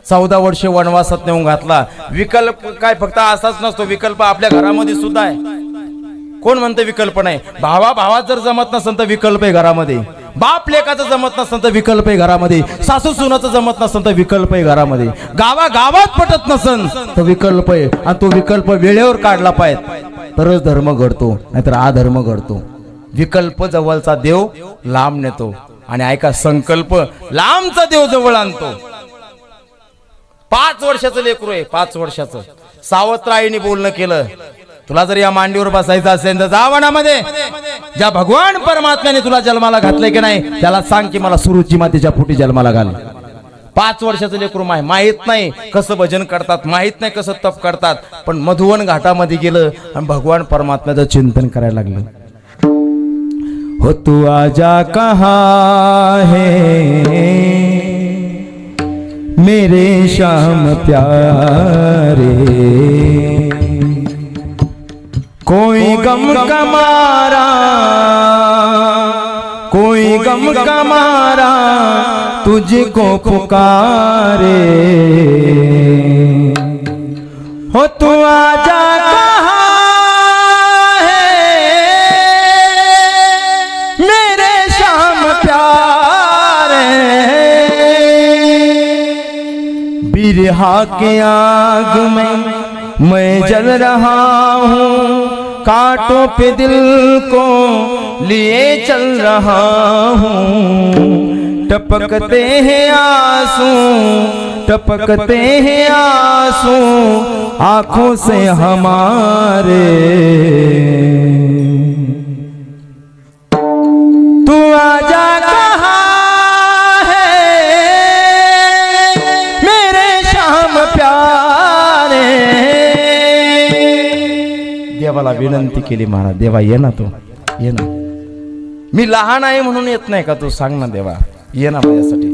14 वर्ष वनवासात नेऊन घातला. विकल्प काय फक्त असाच नसतो, विकल्प आपल्या घरामध्ये सुद्धा आहे. कोण म्हणतं विकल्प नाही? भावा भावात जर जमत नसेल तर विकल्प आहे घरामध्ये. बाप लेकाचं जमत नसेल तर विकल्प आहे घरामध्ये. सासू सुनाचं जमत नसेल तर विकल्प आहे घरामध्ये. गावागावात पटत नसेल तर विकल्प आहे. आणि तो विकल्प वेळेवर काढला पाहिजे तरच धर्म घडतो, नाहीतर अधर्म घडतो. विकल्प जवळचा देव लांब नेतो आणि ऐका, संकल्प लांबचा देव जवळ आणतो. 5 वर्षाचं लेकरू आहे, 5 वर्षाचं. सावत्राईने बोलणं केलं, तुला जर या मांडीवर बसायचं असेल तर जा वनामध्ये. ज्या भगवान परमात्म्याने तुला जन्माला घातले की नाही त्याला सांग की मला सुरुची मातेच्या पोटी जन्माला घाल. 5 वर्षाचं लेकरू माहित नाही कसं भजन करतात, माहित नाही कसं तप करतात. पण मधुवन घाटामध्ये गेलं आणि भगवान परमात्म्याचं चिंतन करायला लागलं. हो तू आजा कहाँ है मेरे श्याम प्यारे, कोई गम का मारा, कोई गम का मारा तुझको पुकारे. हो तू आजा कहाँ है मेरे श्याम प्यारे, बिरहा के आग में मैं जल रहा हूँ, कांटों पे दिल को लिए चल रहा हूँ. टपकते हैं आंसू, टपकते हैं आंसू आंखों से हमारे। तू आजा कहाँ है मेरे श्याम प्यारे। देवाला विनंती केली महाराज, देवा ये ना, तू ये ना, मी लहान आहे म्हणून येत नाही का, तू सांग ना देवा, ये ना माझ्यासाठी।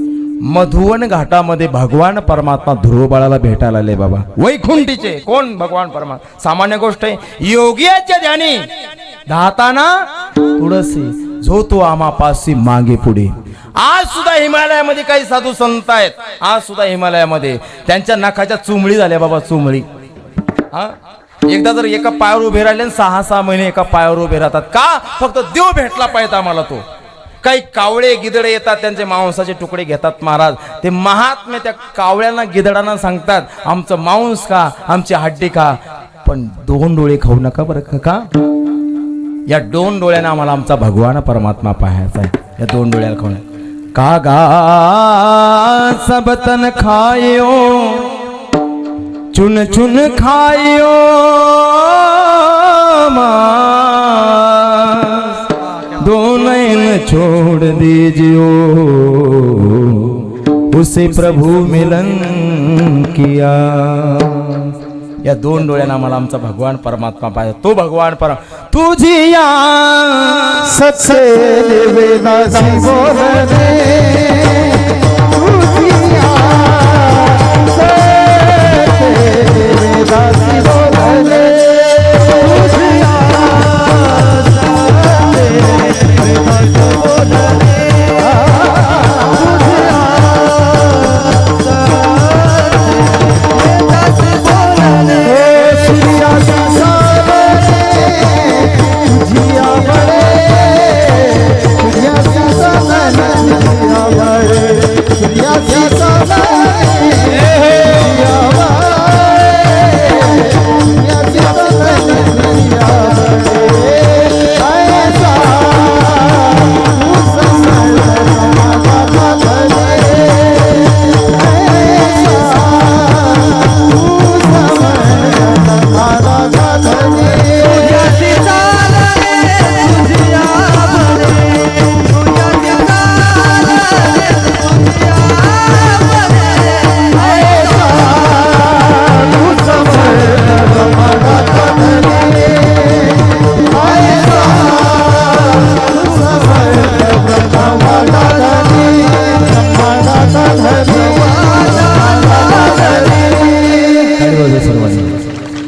मधुवन घाटामध्ये भगवान परमात्मा ध्रुव बाळाला भेटायला आले बाबा, वैकुंठीचे। कोण भगवान परमात्मा, सामान्य गोष्ट आहे। योगियाच्या ध्यानी धाताना तुळसी, जो तो आम्हा पासी मागे पुढे। आज सुद्धा हिमालयामध्ये काही साधू संत आहेत, आज सुद्धा हिमालयामध्ये त्यांच्या नखाच्या चुमळी झाल्या बाबा, चुमळी। हा, एकदा जर एका पायावर उभे राहिले 6-6 महिने एका पायावर उभे राहतात का, फक्त देव भेटला पाहिजे आम्हाला तो। काही कावळे गिदडे येतात, त्यांचे मांसाचे तुकडे घेतात महाराज, ते महात्मे त्या कावळ्यांना गिदडांना सांगतात आमचं मांस खा, आमची हड्डी खा, पण 2 डोळे खाऊ नका बरं का। या 2 डोळ्यानं आम्हाला आमचा भगवान परमात्मा पाहायचा आहे, या 2 डोळ्याला खाऊ। कागा सब तन खायो चुन चुन खायो मांस, 2 नयन छोड़ दीजियो उसे प्रभु मिलन किया। या 2 डोळ्यांना आम्हाला आमचा भगवान परमात्मा पाहिजे, तो भगवान तुझी या सच्चे वेदासी बोलणे, तुझी वेदासी बोलणे,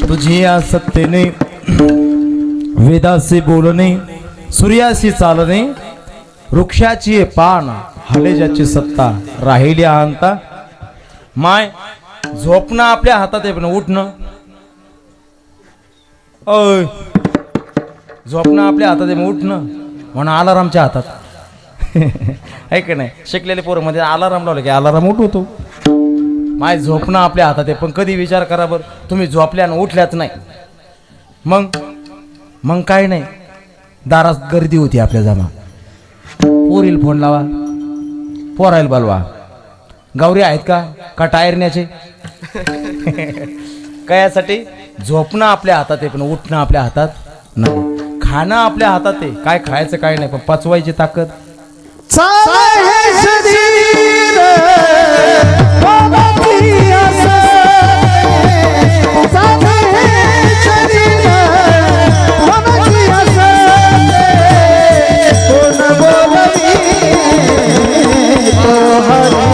तुझी या सत्तेने वेदासी बोलणे, सूर्याशी चालणे, वृक्षाची पान हले ज्याची सत्ता, राहिली अहंता। माय झोपणं आपल्या हातात आहे, पण उठणं झोपणं आपल्या हातात आहे, उठणं म्हणून अलारामच्या हातात आहे का नाही। शिकलेले पोरमध्ये अलाराम लावलं की अलाराम उठवतो। माय झोपणं आपल्या हातात आहे, पण कधी विचार करा बरं, तुम्ही झोपल्या आणि उठल्याच नाही, मग काय नाही, दारात गर्दी होती आपल्या जमा, पोरील फोन लावा, पोरायला बोलवा, गावरी आहेत का टायरण्याचे कायासाठी। झोपणं आपल्या हातात आहे, पण उठणं आपल्या हातात नाही। खाणं आपल्या हातात आहे, काय खायचं काय नाही, पण पचवायची ताकद चाले हे शरीर बाबाची आसे, चाले हे शरीर बाबाची आसे, कोण बोलवी तो हरी,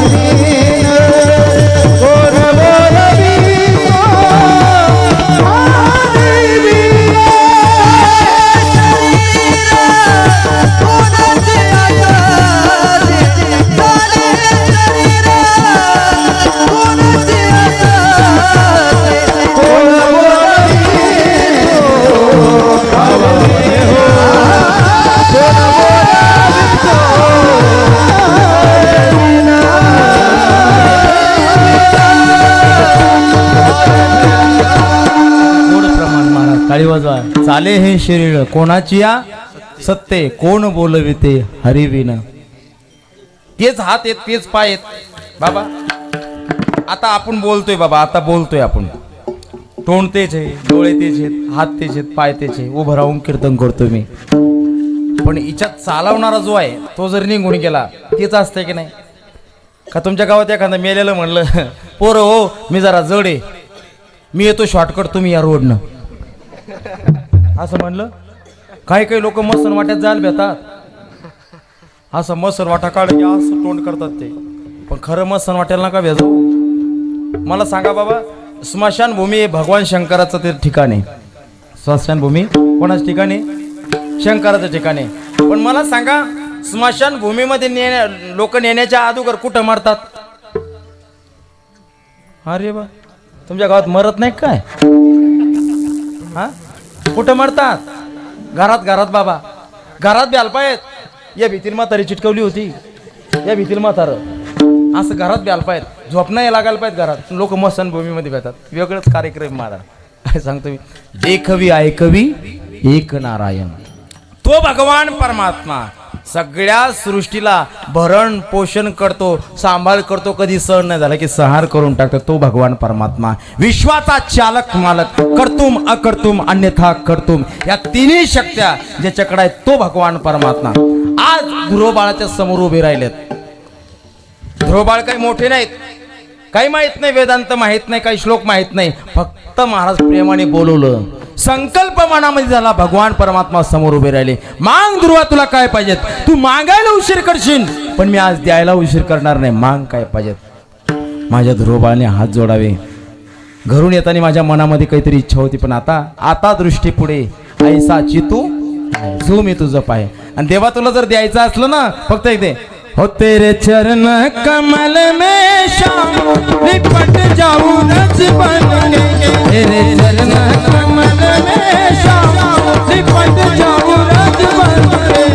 कोण बोलवी तो हरी। टाळी वाजवा। चाले हे शरीर कोणाची या सत्ते, कोण बोलविते हरिविना। तेच हात आहेत तेच पाय आहेत बाबा. आता आपण बोलतोय बाबा, आता बोलतोय आपण, तोंड तेच आहे, डोळे तेच आहेत, हात तेच आहेत, पाय तेच आहे, उभं राहून कीर्तन करतोय मी. पण हिच्यात चालवणारा जो आहे तो जर निघून गेला तेच असतंय की नाही. का तुमच्या गावात एखादा मेलेलं म्हणलं पोरं हो मी जरा जड आहे, मी येतो शॉर्टकट तुम्ही या रोडनं, असं म्हणलं. काही काही लोक मसन वाट्यात जायला भेटतात, असं मसन वाटा काढ की असं तोंड करतात ते. पण खरं मसन वाट्याला नका भेजू. मला सांगा बाबा, स्मशानभूमी हे भगवान शंकराचं ते ठिकाण आहे. स्मशानभूमी कोणाचं ठिकाण आहे? शंकराचं ठिकाण आहे. पण मला सांगा, स्मशानभूमीमध्ये लोक नेण्याच्या अगोदर कुठं मरतात? अरे बा, तुमच्या गावात मरत नाही काय? हा, कुठं मरतात? घरात. घरात बाबा, घरात ब्यालपा आहेत. या भीतील म्हातारी चिटकवली होती, या भीतील म्हातारं असं घरात ब्यालपा आहेत. झोपणं या लागायला पाहिजे घरात. लोक मसनभूमीमध्ये भेटतात. वेगळंच कार्यक्रम मारा. काय सांगतो मी, देखवी ऐकवी एक नारायण. तो भगवान परमात्मा सगळ्या सृष्टीला भरण पोषण करतो, सांभाळ करतो. कधी सहन नाही झाला की संहार करून टाकतो. तो भगवान परमात्मा विश्वाचा चालक मालक, कर्तुम अकर्तुम अन्यथा कर्तुम, या तिन्ही शक्त्या ज्याच्याकडे आहेत तो भगवान परमात्मा. आज ध्रुवबाळाच्या समोर उभे राहिलेत. ध्रुवबाळ काही मोठे नाहीत, काही माहित नाही, वेदांत माहित नाही, काही श्लोक माहित नाही. फक्त महाराज प्रेमाने बोलवलं, संकल्प मनामध्ये झाला, भगवान परमात्मा समोर उभे राहिले. मांग ध्रुवा, तुला काय पाहिजेत? तू मागायला उशीर करशील पण मी आज द्यायला उशीर करणार नाही. मांग काय पाहिजेत? माझ्या ध्रुवबाळाने हात जोडावे. घरून येताना माझ्या मनामध्ये काहीतरी इच्छा होती, पण आता दृष्टी पुढे ऐसा चितू जो मी तुझं पाय. आणि देवा तुला जर द्यायचं असलं ना, फक्त एकदा हो तेरे चरण कमल में शाम लिपट जाऊं रज बन के, तेरे चरण कमल में शाम लिपट जाऊं रज बन के.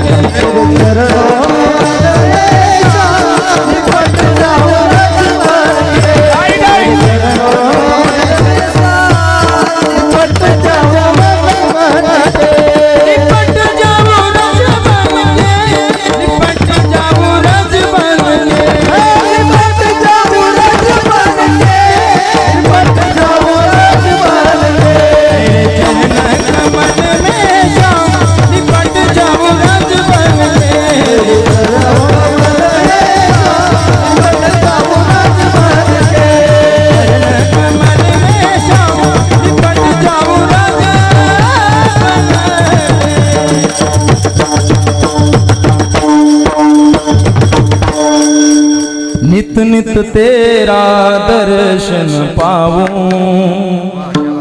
नित नित तेरा दर्शन पाऊं,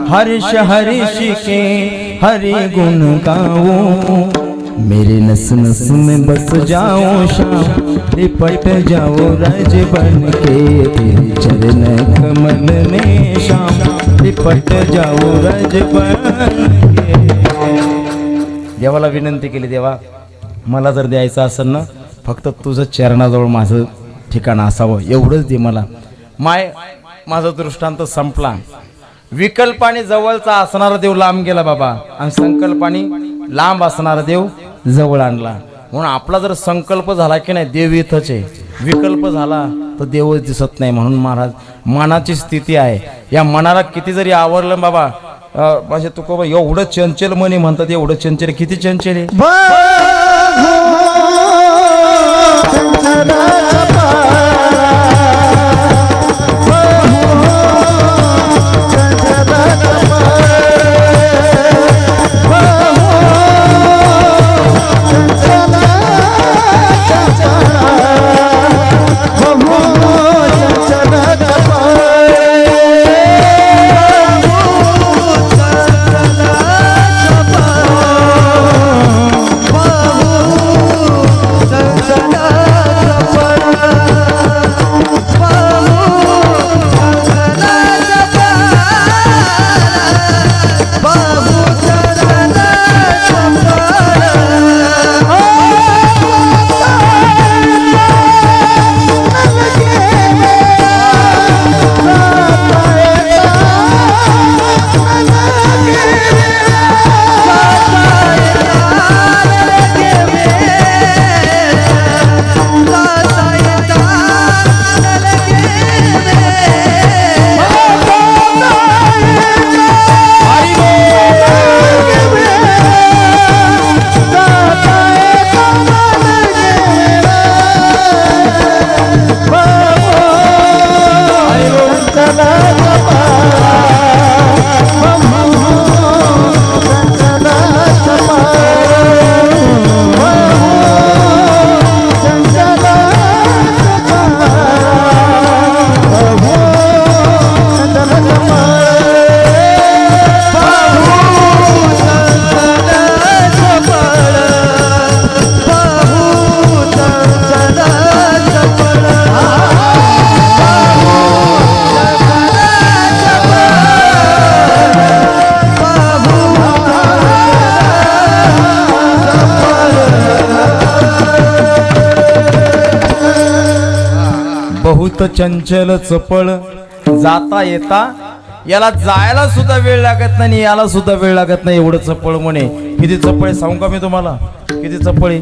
हर्ष हर्ष के हरि गुण गाऊं, मेरे नस नस में बस जाऊं शाम लिपट जाऊं रज बन के, तेरे चरण कमल में शाम लिपट जाऊं रज बन के. देवाला विनंती केली, देवा मला जर द्यायचं असेल ना, फक्त तुझं चरणाजवळ माझं ठिकाण असावं, एवढंच दे मला. माझा दृष्टांत संपला. विकल्पाने जवळचा असणारा देव लांब गेला बाबा, आणि संकल्पाने लांब असणारा देव जवळ आणला. म्हणून आपला जर संकल्प झाला की नाही, देव इथंच आहे. विकल्प झाला तर देवच दिसत नाही. म्हणून महाराज मनाची स्थिती आहे. या मनाला किती जरी आवडलं बाबा, माझे तुकोबा एवढं चंचल मनी म्हणतात, एवढं चंचल, किती चंचल आहे. बोलत चंचल चपळ, जाता येता याला जायला सुद्धा वेळ लागत नाही, याला सुद्धा वेळ लागत नाही, एवढं चपळ म्हणे. किती चपळ आहे सांगू का मी तुम्हाला, किती चपळ आहे.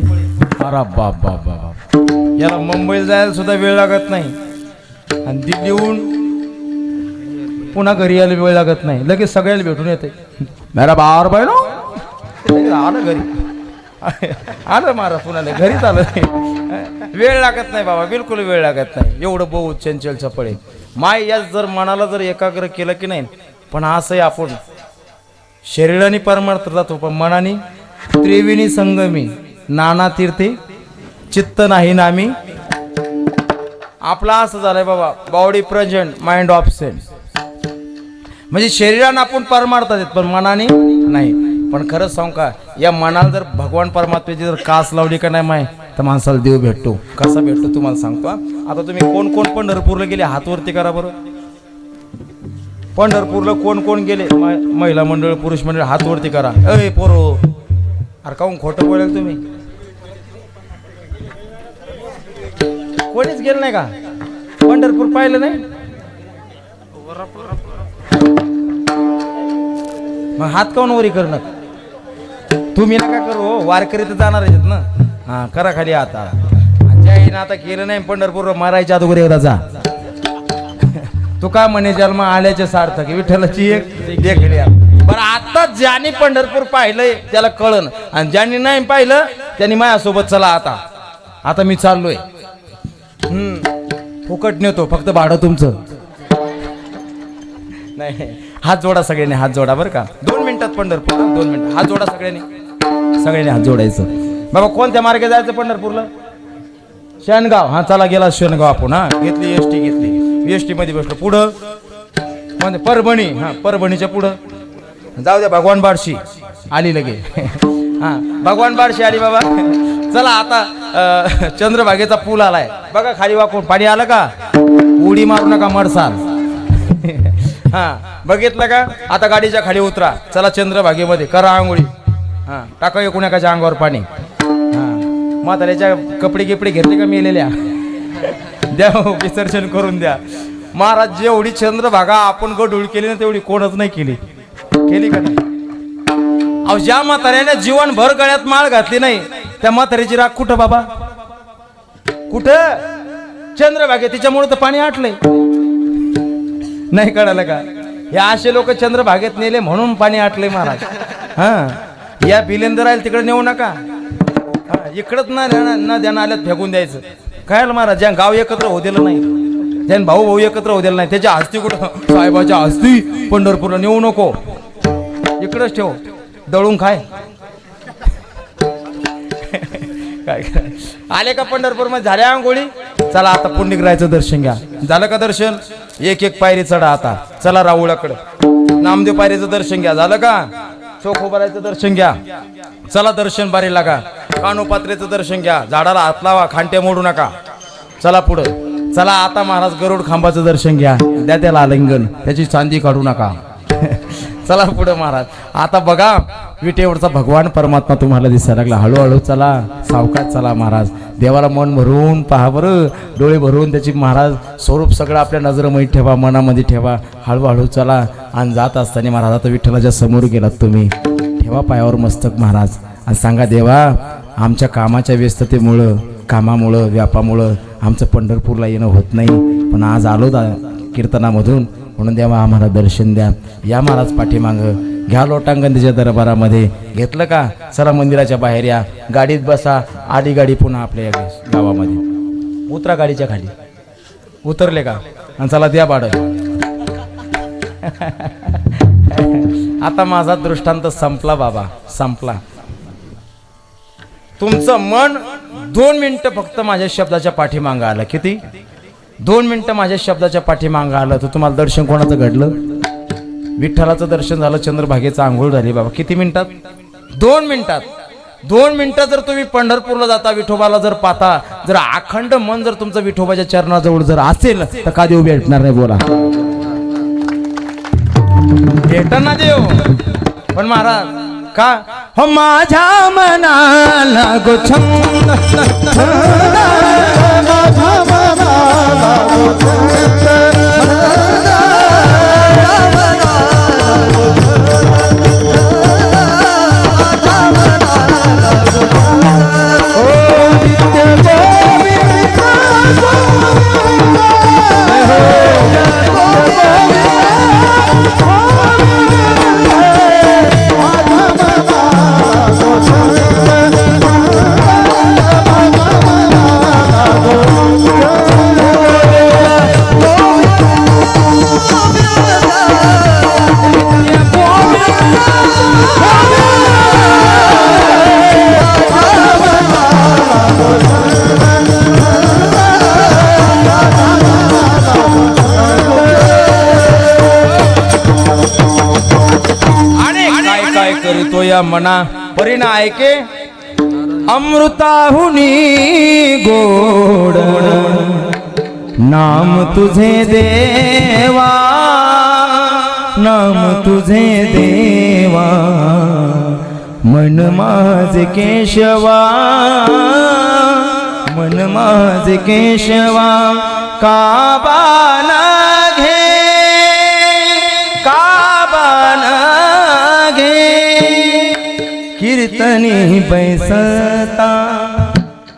अरे बाप बाप बाप, याला मुंबईला जायला सुद्धा वेळ लागत नाही आणि दिल्लीहून पुन्हा घरी यायला वेळ लागत नाही, लगेच सगळ्याला भेटून येते. मेरा बार बाय नो आलं घरी, आलं मारा पुन्हा घरीच आलं. वेळ लागत नाही बाबा, बिलकुल वेळ लागत नाही. एवढं बहुत चंचल चपळ आहे. माय या जर मनाला जर एकाग्र केलं की नाही, पण असंही आपण शरीराने परमार्थ जातो, पण मनाने त्रिवेणी संगमी नाना तीर्थे चित्त नाही नामी. आपला असं झालंय बाबा, बॉडी प्रेझेंट माइंड ऑब्सेंट. म्हणजे शरीरानं आपण परमार्थात येत पण मनाने नाही. पण खरंच सांगू का, या मनाला जर भगवान परमात्म्याची जर कास लावली का नाही माय, तर माणसाला देव भेटतो. कसा भेटतो तुम्हाला सांगतो. आता तुम्ही कोण कोण पंढरपूरला गेले हात वरती करा बरं. पंढरपूरला कोण कोण गेले, महिला मंडळ पुरुष मंडळ, हात वरती करा. अय पोरो, अरे काहून खोटं बोलाल तुम्ही, कोणीच गेलं नाही का पंढरपूर, पाहिलं नाही. मग हात काऊन वरी करणं, तुम्ही नका करू, वारकरी तर जाणार आहेत ना. हा करा खाली आता. जैन आता केलं नाही पंढरपूर, मारायच्या अगोदर एकदा जा. तू काय म्हणे, जन्म आल्याचे सार्थक, विठ्ठलाची एक देखील. बरं आता ज्याने पंढरपूर पाहिलंय त्याला कळन, आणि ज्यांनी नाही पाहिलं त्यांनी माझ्यासोबत चला. आता आता मी चाललोय, फुकट नेतो, फक्त भाडं तुमचं नाही. हात जोडा सगळ्यांनी, हात जोडा बरं का. 2 मिनिटात पंढरपूर, 2 मिनिट हात जोडा सगळ्यांनी, सगळ्यांनी हात जोडायचं. बाबा कोणत्या मार्गे जायचं पंढरपूरला, शेणगाव. हा चला गेला शेणगाव आपण. हा घेतली एसटी, घेतली एसटी मध्ये बसलो. पुढं म्हणजे परभणी, हा परभणीच्या पुढं जाऊ द्या, भगवान बारशी आली लगे. हा भगवान बारशी आली बाबा. चला आता चंद्रभागेचा पूल आलाय बघा, खाली वाकून पाणी आलं का, उडी मारू नका मरसाल. हा बघितलं का, आता गाडीच्या खाली उतरा, चला चंद्रभागेमध्ये करा आंघोळी. हा टाका एकूण एकाच्या अंगावर पाणी. हा म्हाताऱ्याच्या कपडे गिपडे घेतले का मेलेल्या, द्या विसर्जन करून द्या. महाराज जेवढी चंद्रभागा आपण गढूळ केली ना, तेवढी कोणच नाही केली. केली का नाही. अहो ज्या म्हाताऱ्याने जीवनभर गळ्यात माळ घातली नाही, त्या म्हाताऱ्याची राख कुठं बाबा, कुठं चंद्रभागे. तिच्यामुळे तर पाणी आटलंय, नाही कळालं का. या असे लोक चंद्रभागेत नेले म्हणून पाणी आटलंय महाराज. हा या बिलेंदर राहील तिकडे नेऊ नका, इकडंच ना द्या नाल्यात फेकून द्यायचं. काय महाराज, ज्या गाव एकत्र होऊ दिलं नाही, ज्याने भाऊ भाऊ एकत्र होऊ दिलं नाही, त्याच्या हस्ती कुठं, साहेबाच्या हस्ती पंढरपूरला नेऊ नको, इकडंच ठेव, दळून खाय. काय आले का पंढरपूर मध्ये, झाल्या आंघोळी, चला आता पुंडलिकरायचं दर्शन घ्या. झालं का दर्शन, एक एक पायरी चढा. आता चला राऊळाकडं, नामदेव पायरीचं दर्शन घ्या. झालं का, चोखोबारायचं दर्शन घ्या. चला दर्शन बारी लागा. कानोपात्रेचं दर्शन घ्या. झाडाला हात लावा, खांटे मोडू नका. चला पुढं, चला आता महाराज गरुड खांबाचं दर्शन घ्या. द्या त्याला आलिंगन, त्याची चांदी काढू नका. चला पुढं महाराज. आता बघा विटेवरचा भगवान परमात्मा तुम्हाला दिसायला लागला. हळूहळू चला, सावकाश चला महाराज. देवाला मन भरून पहा बरं, डोळे भरून त्याची महाराज स्वरूप सगळं आपल्या नजरेमध्ये ठेवा, मनामध्ये ठेवा. हळूहळू चला. आणि जात असताना महाराज आता विठ्ठलाच्या समोर गेलात तुम्ही, ठेवा पायावर मस्तक महाराज आणि सांगा, देवा आमच्या कामाच्या व्यस्ततेमुळं, कामामुळं, व्यापामुळं आमचं पंढरपूरला येणं होत नाही, पण आज आलो कीर्तनामधून, म्हणून देवा आम्हाला दर्शन द्या. या महाराज पाठीमागं घ्या लोटांगण तिच्या दरबारामध्ये. घेतलं का, चला मंदिराच्या बाहेर या, गाडीत बसा. आली गाडी पुन्हा आपल्या गावामध्ये, उतरा गाडीच्या खाली. उतरले का, आणि चला द्या भाडं. आता माझा दृष्टांत संपला बाबा, संपला. तुमचं मन 2 मिनिटं फक्त माझ्या शब्दाच्या पाठीमागं आलं. किती, 2 मिनिटं माझ्या शब्दाच्या पाठीमागं आलं तर तुम्हाला दर्शन कोणाचं घडलं, विठ्ठलाचं दर्शन झालं, चंद्रभागेचं आंघोळ झाली बाबा. किती मिनिटात, 2 मिनिटात. 2 मिनिटात जर तुम्ही पंढरपूरला जाता, विठोबाला जर पाहता, जर अखंड मन जर तुमचं विठोबाच्या चरणाजवळ जर असेल, तर का देव भेटणार नाही बोला, भेटणार देव. पण महाराज का हो, माझ्या मनाला गो छंद, माझ्या करीतो या मना परीना ऐके अमृताहुनी गोड नाम तुझे देवा नाम तुझे देवा मन माझे केशवा मन माझे केशवा काबाना घे काबाना घे कीर्तनी बैसता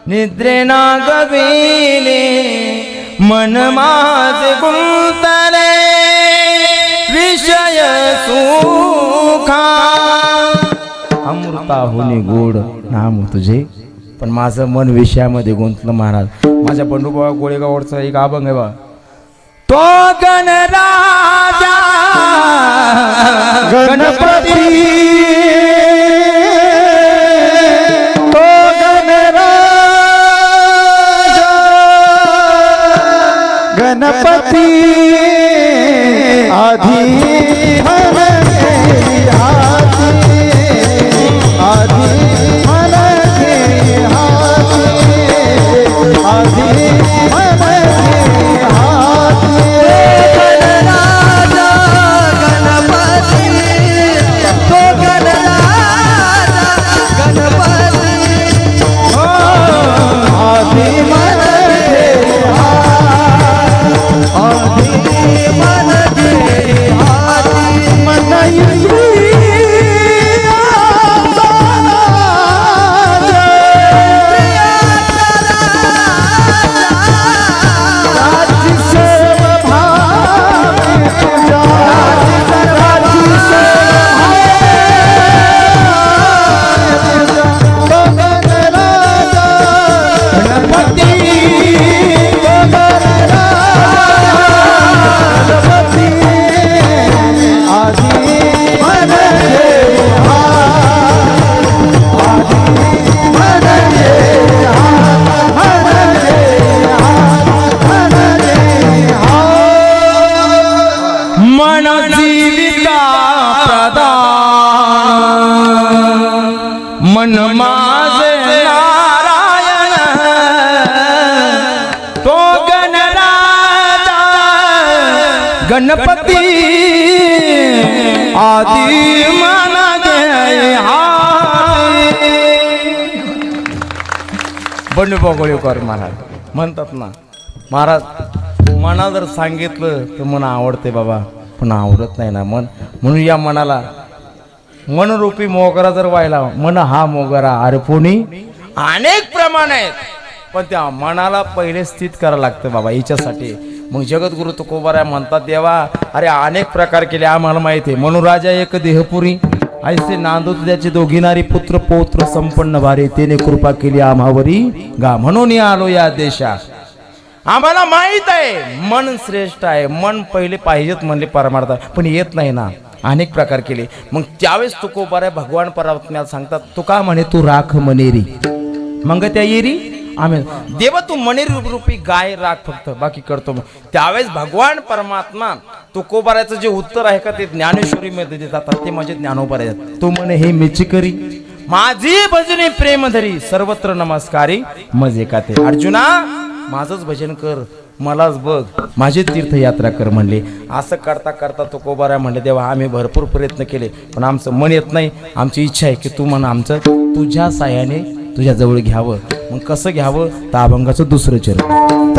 निद्रे ना गविले मन माझे गुंतले विषय सुखा अमृताहुनी गोड नाम तुझे पण माझं मन विषयामध्ये गुंतलं महाराज. माझ्या बंडूबाबा गोळेगावचा एक अभंग आहे बा. तो गणराजा गणपती तो गणराजा गणपती आधी मन माझे नारायण तो गणराजा गणपती आदि मन दे बंडूबा गोळेकर महाराज म्हणतात ना महाराज मना जर सांगितलं तर मन आवडते बाबा पण आवडत नाही ना मन. म्हणून या मनाला मनरूपी मोगरा जर व्हायला मन हा मोगरा अर्पुणी अनेक प्रमाण आहेत पण त्या मनाला पहिले स्थित करावं लागतं बाबा याच्यासाठी. मग जगद्गुरु तुकोबाराय म्हणतात देवा अरे अनेक प्रकार केले आम्हाला माहिती आहे. म्हणून राजा एक देहपुरी ऐसे नांदूत त्याचे दोघिनारी पुत्र पौत्र संपन्न भारी त्याने कृपा केली आम्हावरी गा म्हणून आलो या देशा. आम्हाला माहित आहे मन श्रेष्ठ आहे मन पहिले पाहिजेत म्हणले परमार्थ पण येत नाही ना अनेक प्रकार केले. मग त्यावेळेस तुकोबाराय भगवान परमात्म्याला सांगतात तू का म्हणे तू राख मनेरी मग त्या येरी आम्ही देवा तू मनेरी रूपी गाय राख फक्त बाकी करतो. मग त्यावेळेस भगवान परमात्मा तुकोबारायचं जे उत्तर आहे का ते ज्ञानेश्वरी मध्ये देतात ते माझे ज्ञानोबाराय तू म्हणे हे मिची करी माझी भजने प्रेम धरी सर्वत्र नमस्कारी मजे का ते अर्जुना माझंच भजन कर मलाच बघ माझी तीर्थयात्रा कर म्हणले. असं करता करता तुकोबाराय म्हणले देवा आम्ही भरपूर प्रयत्न केले पण आमचं मन येत नाही. आमची इच्छा आहे की तू मन आमचं तुझ्या साह्याने तुझ्या जवळ घ्यावं. मग कसं घ्यावं तर अभंगाचं दुसरं चरण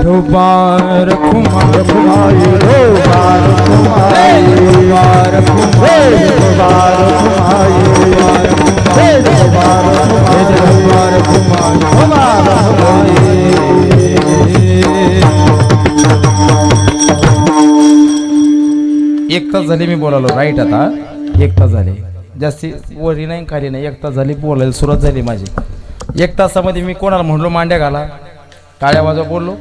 रुबार कुमार रखुमाई रोबार कुमाई रुबार कुमार रोबार कुमाई रोबार रुबार कुमार एक तास झाली मी बोलालो राईट. आता एक तास झाले, जास्ती वरी नाही खाली नाही, एक तास झाली बोलायला सुरुवात झाली माझी. एक तासामध्ये मी कोणाला म्हणलो मांड्या घाला, टाळ्या वाजवा बोललो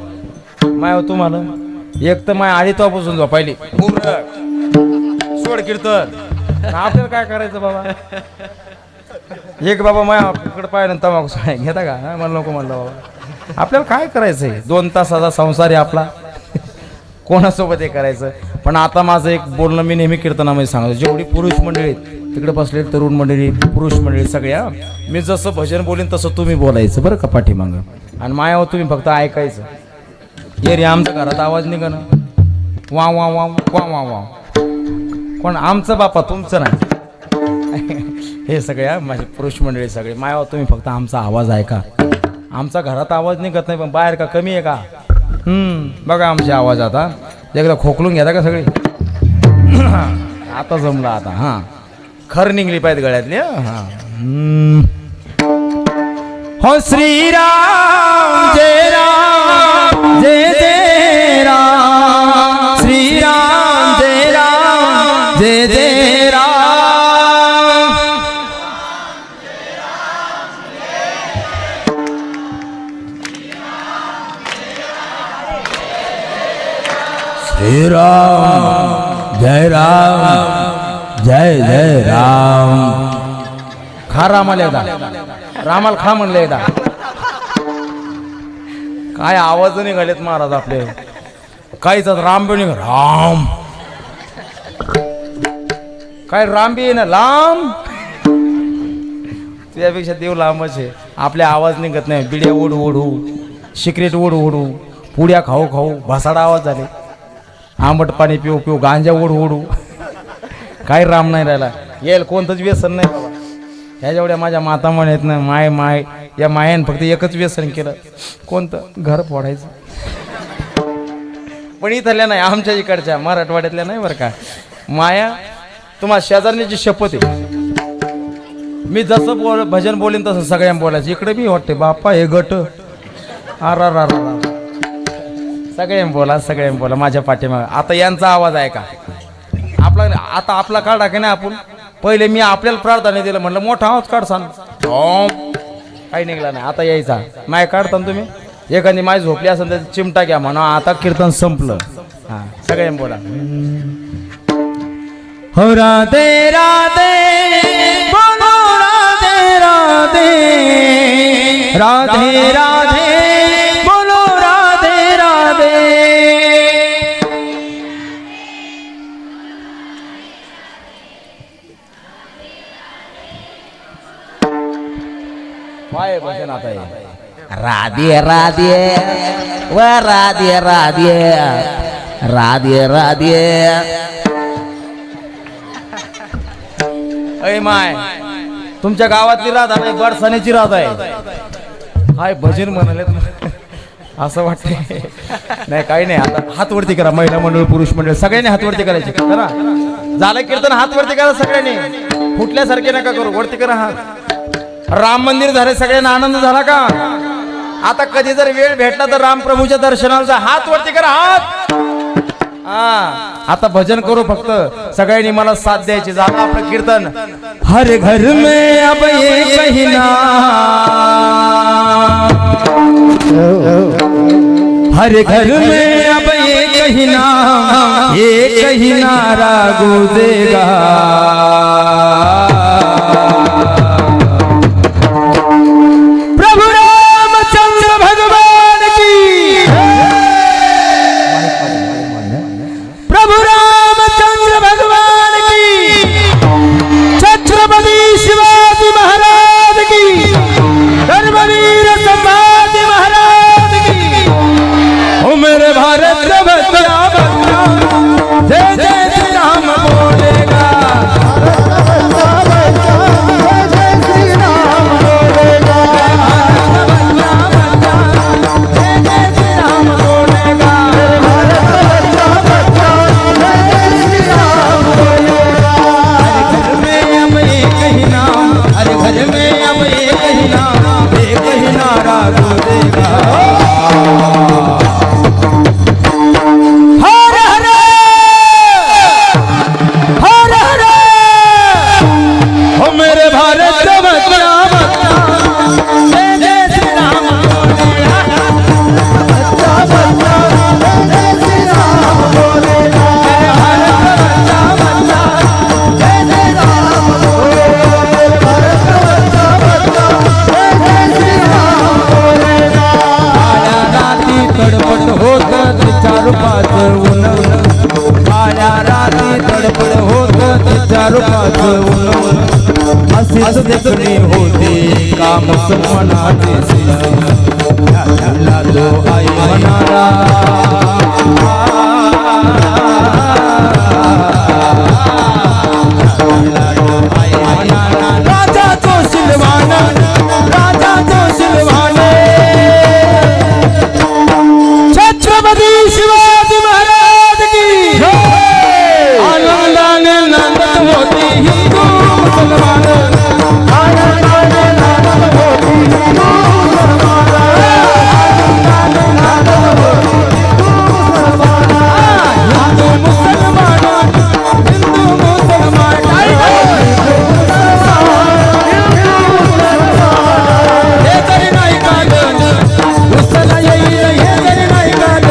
माय हो तुम्हाला. एक तर माय आली तेव्हापासून झोपायली सोड कीर्तन. आपल्याला काय करायचं बाबा. एक बाबा माझ्याकडे पाहिलं तमाखू घेता का, मला नको म्हणलं बाबा. आपल्याला काय करायचंय, 2 तासाचा संसार आहे आपला, कोणासोबत हे करायचं. पण आता माझं एक बोलणं मी नेहमी कीर्तनामध्ये सांगतो, जेवढी पुरुष मंडळी आहेत तिकडे बसले, तरुण मंडळी पुरुष मंडळी सगळ्या, मी जसं भजन बोलीन तसं तुम्ही बोलायचं बरं का पाठीमागं. आणि मायावर तुम्ही फक्त ऐकायचं. ये रे आमच्या घरात आवाज निघा ना, वा वा वा वा वा वा, कोण आमचं बापा तुमचं नाही. हे सगळ्या माझे पुरुष मंडळी सगळे मायावर तुम्ही फक्त आमचा आवाज ऐका. आमचा घरात आवाज निघत नाही, पण बाहेर का कमी आहे का. बघा आमचे आवाज आता एकदा खोकलून घेता का सगळे. आता जमलं आता. हां खर निघली पाहिजे गळ्यातली. हां हो श्रीराम जय राम जय जय राम, श्रीराम जय राम जय जय राम. श्रीराम जय राम जय जय राम. खा रामाला एकदा, रामाला खा म्हणलं एकदा. काय आवाज निघालेत महाराज आपले, काहीच राम बी निघ राम, काय राम बी ना लांब. त्यापेक्षा देव लांबच आहे. आपले आवाज निघत नाही. बिड्या ओढू ओढू, सिगरेट ओढू ओढू, पुड्या खाऊ खाऊ भासाडा आवाज झाले. आंबट पाणी पिऊ पिऊ, गांजा ओढू ओढू, काय राम नाही राहिला. येईल कोणतंच व्यसन नाही बाबा. ह्या जेवढ्या माझ्या माता म्हणत ना, माय माय या मायानं फक्त एकच व्यसन केलं, कोणतं, घर फोडायचं. पण इथल्या नाही, आमच्या इकडच्या मराठवाड्यातल्या नाही बरं का. माया तुम्हाला शेजारण्याची शपथ आहे. मी जसं भजन बोलेन तसं सगळ्यांना बोलायचं. इकडे बी वाटते बाप्पा हे गट आरा रा रा, सगळ्यांना बोला माझ्या पाठीमाग. आता यांचा आवाज आहे का आपला. आता आपला काढा की नाही आपण. पहिले मी आपल्याला प्रार्थना दिलं, म्हटलं मोठा आवाज काढ सांग, काही निघला नाही. आता यायचा माय काढता तुम्ही. एखादी माय झोपली असेल तर चिमटा घ्या म्हणा, आता कीर्तन संपलं. हां सगळ्यांना बोला. हो राधे राधे बोलो राधे राधे, राधे राधे बोलो राधे राधे. काय भजन आता आहे. राधे राधे व राधे राधे राधे राधे. अय माय तुमच्या गावातली राधा नाही, बरसाण्याची राधा आहे. हाय भजन म्हणाले असं वाटतंय. नाही काही नाही. आता हात वरती करा, महिला मंडळ पुरुष मंडळ सगळ्यांनी हात वरती करायचे. करा झालं कीर्तन, हात वरती करा सगळ्यांनी. फुटल्यासारखे नका करू, वरती करा हात. राम मंदिर झाले, सगळ्यांना आनंद झाला का. आता कधी जर वेळ भेटला तर राम प्रभूच्या दर्शनाला हात वरती करा, हात. आता भजन करू, फक्त सगळ्यांनी मला साथ द्यायची. झालं आपलं कीर्तन. हर घर में अब ये कहिना, हर घर में अब ये कहिना, ये कहिना रागो देगा. प्रभु रामचंद्र भगवान की, प्रभु रामचंद्र भगवान की, छत्रपति शिवाजी महाराज की, धर्मवीर संभाजी महाराज की. ओ मेरे भारत का बच्चा बच्चा, जय जय श्री राम बोलेगा. पाच ऊन असेच देखणी होते काम सन्मानाचे तो आई म्हणाला राजा तो शिलवान राजा तो शिलवान छत्रपती शिवाजी महाराज की आनंदाने नंदत होती हिंदू मुसलमान आनंदाने नंदत होती हिंदू मुसलमान आनंदाने नंदत होती हिंदू मुसलमान हिंदू मुसलमान हे तरी नाही कागद उचला येईल हे तरी नाही कागद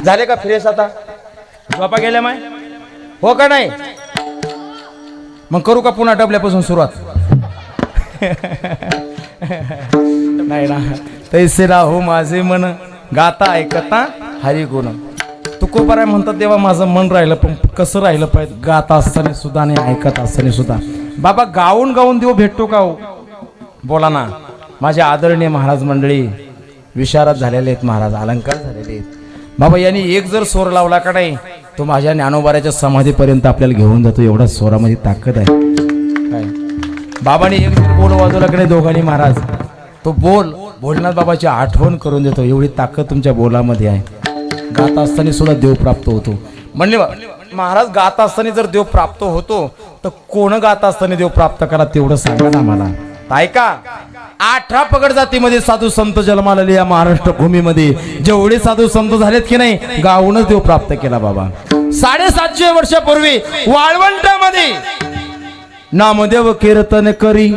झाले का फ्रेश आता बापा गेल्या माय हो का नाही मग करू का पुन्हा डबल्यापासून सुरुवात नाही ना तैसे राहू माझे मन गाता ऐकता हरी गुण तुकोबाराय म्हणतात देवा माझं मन राहिलं पण कसं राहिलं पाहिजे गाता असताना सुद्धा आणि ऐकत असताना सुद्धा बाबा गाऊन गाऊन देव भेटतो का हो बोला ना माझे आदरणीय महाराज मंडळी विशारद झालेले आहेत महाराज अलंकार झालेले आहेत बाबा यांनी एक जर स्वर लावला का नाही तो माझ्या ज्ञानोबाऱ्याच्या समाधीपर्यंत आपल्याला घेऊन जातो एवढा स्वरामध्ये ताकद आहे काय बाबांनी एक जर बोल वाजवला का नाही दोघांनी महाराज तो बोलण्यात बाबाची आठवण करून देतो एवढी ताकद तुमच्या बोलामध्ये आहे गात असताना सुद्धा देव प्राप्त होतो म्हणले महाराज गात असताना जर देव प्राप्त होतो तर कोण गात असताना देव प्राप्त करा तेवढं सांगा ना मला ऐका 18 पगड जातीमध्ये साधू संत जन्माला आले या महाराष्ट्र भूमीमध्ये जेवढे साधू संत झालेत की नाही गावूनच देव प्राप्त केला बाबा 750 वर्षापूर्वी वाळवंटामध्ये नामदेव कीर्तन करी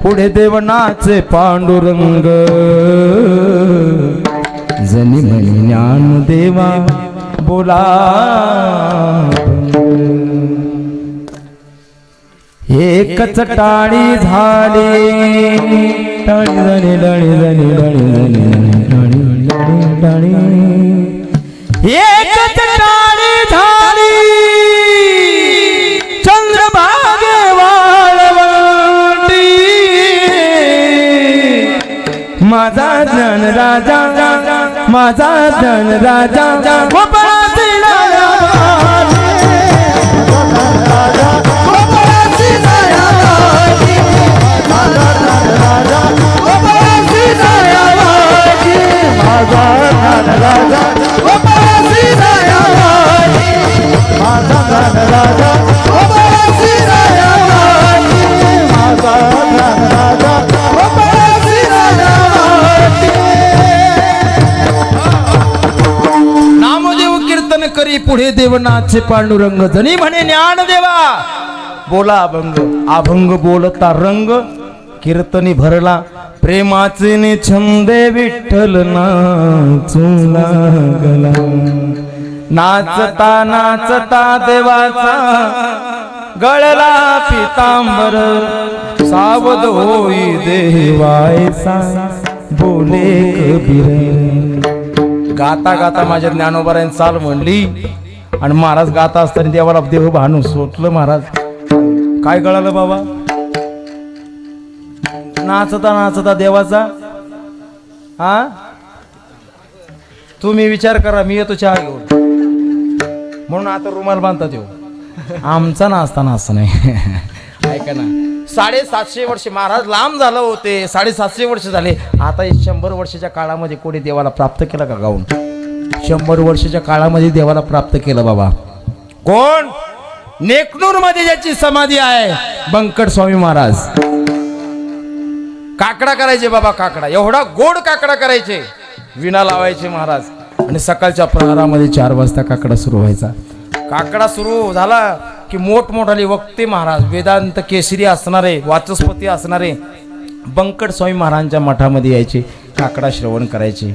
पुढे देव नाचे पांडुरंग जनी म्हणे ज्ञान देवा बोला एकच टाळी झाली टाळी झाली टाळी झाली टाळी झाली टाळी एकच टाळी झाली चंद्रभागे वाळवंटी माझा जन राजा माझा जन राजा नामदेव कीर्तन करी पुढे देवनाचे पांडुरंग जनी म्हणे ज्ञान देवा बोला अभंग बोलता रंग कीर्तनी भरला प्रेमाचे छंदे विठ्ठल नाचू लागला नाचता नाचता देवाचा गळला पितांबर सावध होई देवायसा बोले कबीर. गाता गाता माझ्या ज्ञानोबारायन चाल म्हणली आणि महाराज गाता असताना देवाला देव भानू सोटलं. महाराज काय कळालं बाबा? नाचता नाचता देवाचा हा तुम्ही विचार करा. मी येतो चहा घेऊन म्हणून आता रुमाल बांधतात येऊ. आमचा नाचता नाचता नाही. ऐका ना, 750 वर्ष महाराज लांब झालं होते. 750 वर्ष झाले. आता 100 वर्षाच्या काळामध्ये कोणी देवाला प्राप्त केलं का गाऊन? 100 वर्षाच्या काळामध्ये देवाला प्राप्त केलं बाबा. कोण? नेकनूर मध्ये ज्याची समाधी आहे बंकट स्वामी महाराज. काकडा करायचे बाबा, काकडा एवढा गोड काकडा करायचे, विणा लावायचे महाराज. आणि सकाळच्या प्रहारामध्ये 4 वाजता काकडा सुरू व्हायचा. काकडा सुरू झाला की मोठमोठाले वक्ते महाराज, वेदांत केसरी असणारे, वाचस्पती असणारे बंकट स्वामी महाराजांच्या मठामध्ये यायचे, काकडा श्रवण करायचे.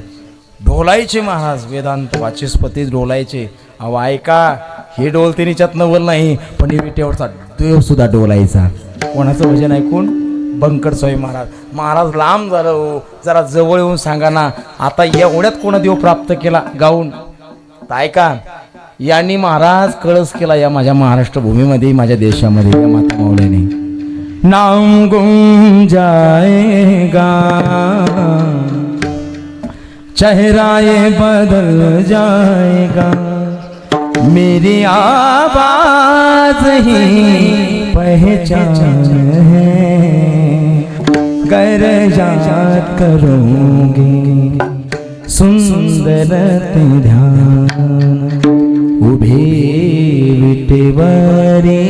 ढोलायचे महाराज, वेदांत वाचस्पती ढोलायचे. अहो ऐका, हे डोल तिच्यात नवल नाही, पण हे विटेवरचा देव सुद्धा डोलायचा. कोणाचं भजन ऐकून? बंकट स्वामी महाराज. महाराज लांब झालं हो, जरा जवळ येऊन सांगा ना. आता एवढ्यात कोणा देव प्राप्त केला गाऊन? ऐका, यांनी महाराज कळस केला या माझ्या महाराष्ट्र भूमीमध्ये, माझ्या देशामध्ये, या माता माऊलीने. नाम गुम जाएगा, चेहरा ये बदल जाएगा, मेरी आवाज ही पहचान है, गर याद करोगे सुंदर ध्यान, उभे विटेवरी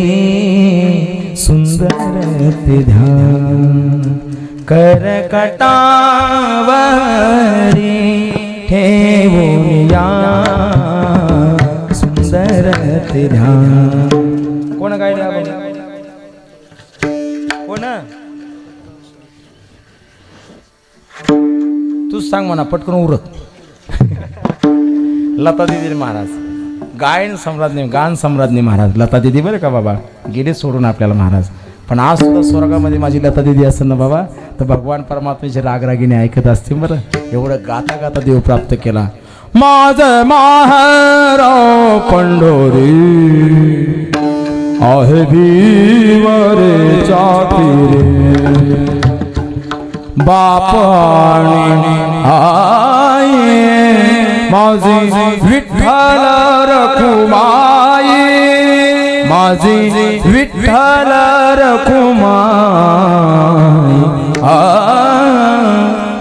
सुंदर ध्यान, करकटावरी ठेवून या सुंदर ध्यान. कोण गायलं? कोण? तूच सांग म्हणा, पटकन उरक. लता दिदी महाराज, गायन सम्राज्ञी, गान सम्राज्ञी महाराज लता दिदी. बरं का बाबा, गेले सोडून आपल्याला महाराज. पण आज सुद्धा स्वर्गामध्ये माझी लता दिदी असेल ना बाबा, तर भगवान परमात्म्याचे रागरागीने ऐकत असतील. बरं, एवढं गाता गाता देव प्राप्त केला. माझ माहेर पंढरी आहे भीवरे चातिरे, बाप आणि आई माझी विठ्ठल रखुमाई, माझी विठ्ठल रखुमाई,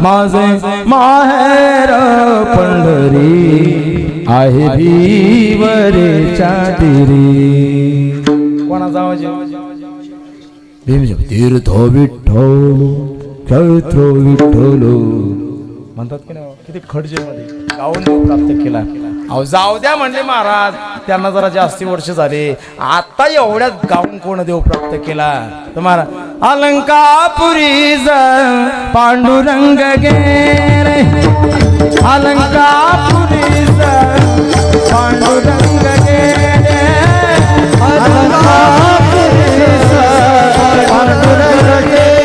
माझे माहेर पंढरी आहे भीवरे चातिरी. कोणाचा आवाज? भीमजी तीर्थ विठ्ठल चैत्र विठ्ठल म्हणतात की नाही? किती खडजेमध्ये गाऊन देव प्राप्त केला. अहो जाऊ द्या म्हणले महाराज, त्यांना जरा जास्ती वर्ष झाले. आता एवढ्यात गाऊन कोण देव प्राप्त केला? तुम्हाला अलंकापुरी पांडुरंग गेरे, अलंकापुरी पांडुरंग गेरे, अलंकापुरी पांडुरंग गेरे,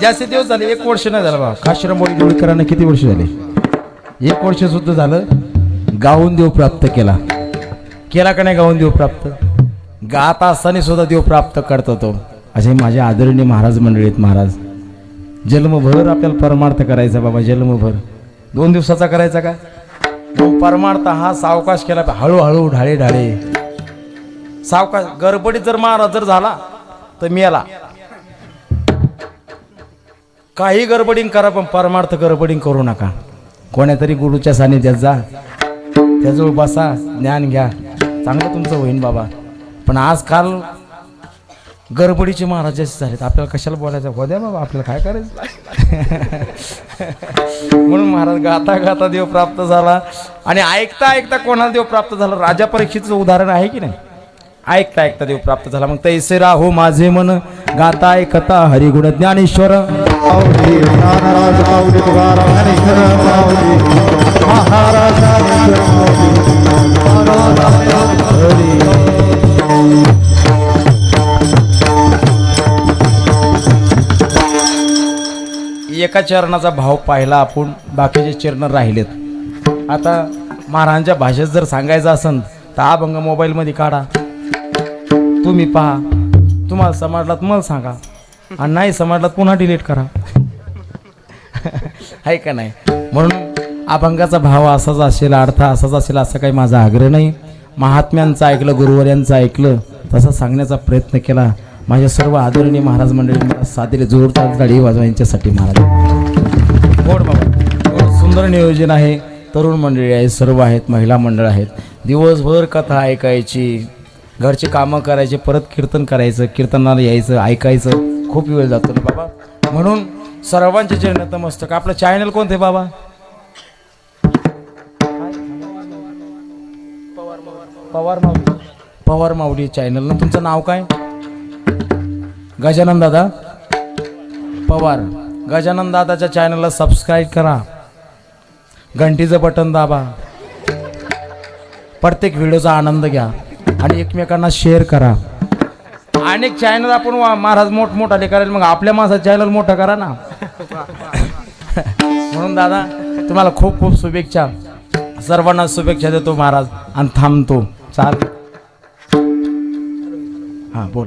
जास्ती दिवस झाले. 1 वर्ष नाही झालं बा. काशीरामबाई जोडकरांना किती वर्ष झाले? 1 वर्ष सुद्धा झालं. गाऊन देव प्राप्त केला. केला का नाही गाऊन देव प्राप्त? गात असताना सुद्धा देव प्राप्त करतो तो. असे माझे आदरणीय महाराज मंडळीत. महाराज जन्मभर आपल्याला परमार्थ करायचा बाबा, जन्मभर. 2 दिवसाचा करायचा का? मग परमार्थ हा सावकाश केला पाहिजे, हळूहळू ढाळे ढाळे सावकाश. गडबडीत जर महाराज जर झाला तर मी याला काही गडबडीन करा, पण परमार्थ गडबडीन करू नका. कोण्यातरी गुरुच्या सानिध्यात जा, त्याजवळ बसा, ज्ञान घ्या, चांगलं तुमचं होईन बाबा. पण आजकाल गडबडीचे महाराज असे झालेत, आपल्याला कशाला बोलायचं, हो द्या बाबा, आपल्याला काय करायचं. म्हणून महाराज गाता गाता देव प्राप्त झाला आणि ऐकता ऐकता कोणाला देव प्राप्त झाला. राजा परीक्षेचं उदाहरण आहे की नाही. ऐकता ऐकता देव प्राप्त झाला. मग तैसे राहो माझे मन गाता ऐकता हरिगुण ज्ञानेश्वर. माऊली ज्ञानराज माऊली तुकाराम ज्ञानेश्वर माऊली महाराज एका चरणाचा भाव पाहिला आपण, बाकीचे चरण राहिलेत. आता महाराजांच्या भाषेत जर सांगायचं असेल तर अभंग मोबाईलमध्ये काढा, तुम्ही पहा, तुम्हाला समजलात मला सांगा, आणि नाही समजलात पुन्हा डिलीट करा. आहे का नाही. म्हणून अभंगाचा भाव असाच असेल, अर्थ असाच असेल असा काही माझा आग्रह नाही. महात्म्यांचं ऐकलं, गुरुवर्यांचं ऐकलं, तसं सांगण्याचा प्रयत्न केला. माझ्या सर्व आदरणीय महाराज मंडळी मला साधीले जोरदार गाडी वाजवायच्यासाठी महाराज. गोड बाबा, गोड सुंदर नियोजन आहे. तरुण मंडळी आहेत, सर्व आहेत, महिला मंडळ आहेत. दिवसभर कथा ऐकायची, घरची कामं करायची, परत कीर्तन करायचं, कीर्तनाला यायचं, ऐकायचं, खूप वेळ जातो ना बाबा. म्हणून सर्वांचे चरण नतमस्तक. आपलं चॅनल कोणते बाबा? पवार माऊली चॅनल ना. तुमचं नाव काय? गजानन दादा पवार. गजानन दादाच्या चॅनलला सबस्क्राईब करा, घंटीचं बटन दाबा, प्रत्येक व्हिडिओचा आनंद घ्या आणि एकमेकांना शेअर करा. अनेक चॅनल आपण महाराज मोठमोठाले करेल, मग आपल्या माझा चॅनल मोठा करा ना. म्हणून दादा तुम्हाला खूप खूप शुभेच्छा. सर्वांना शुभेच्छा देतो महाराज आणि थांबतो. चाल हां बोल.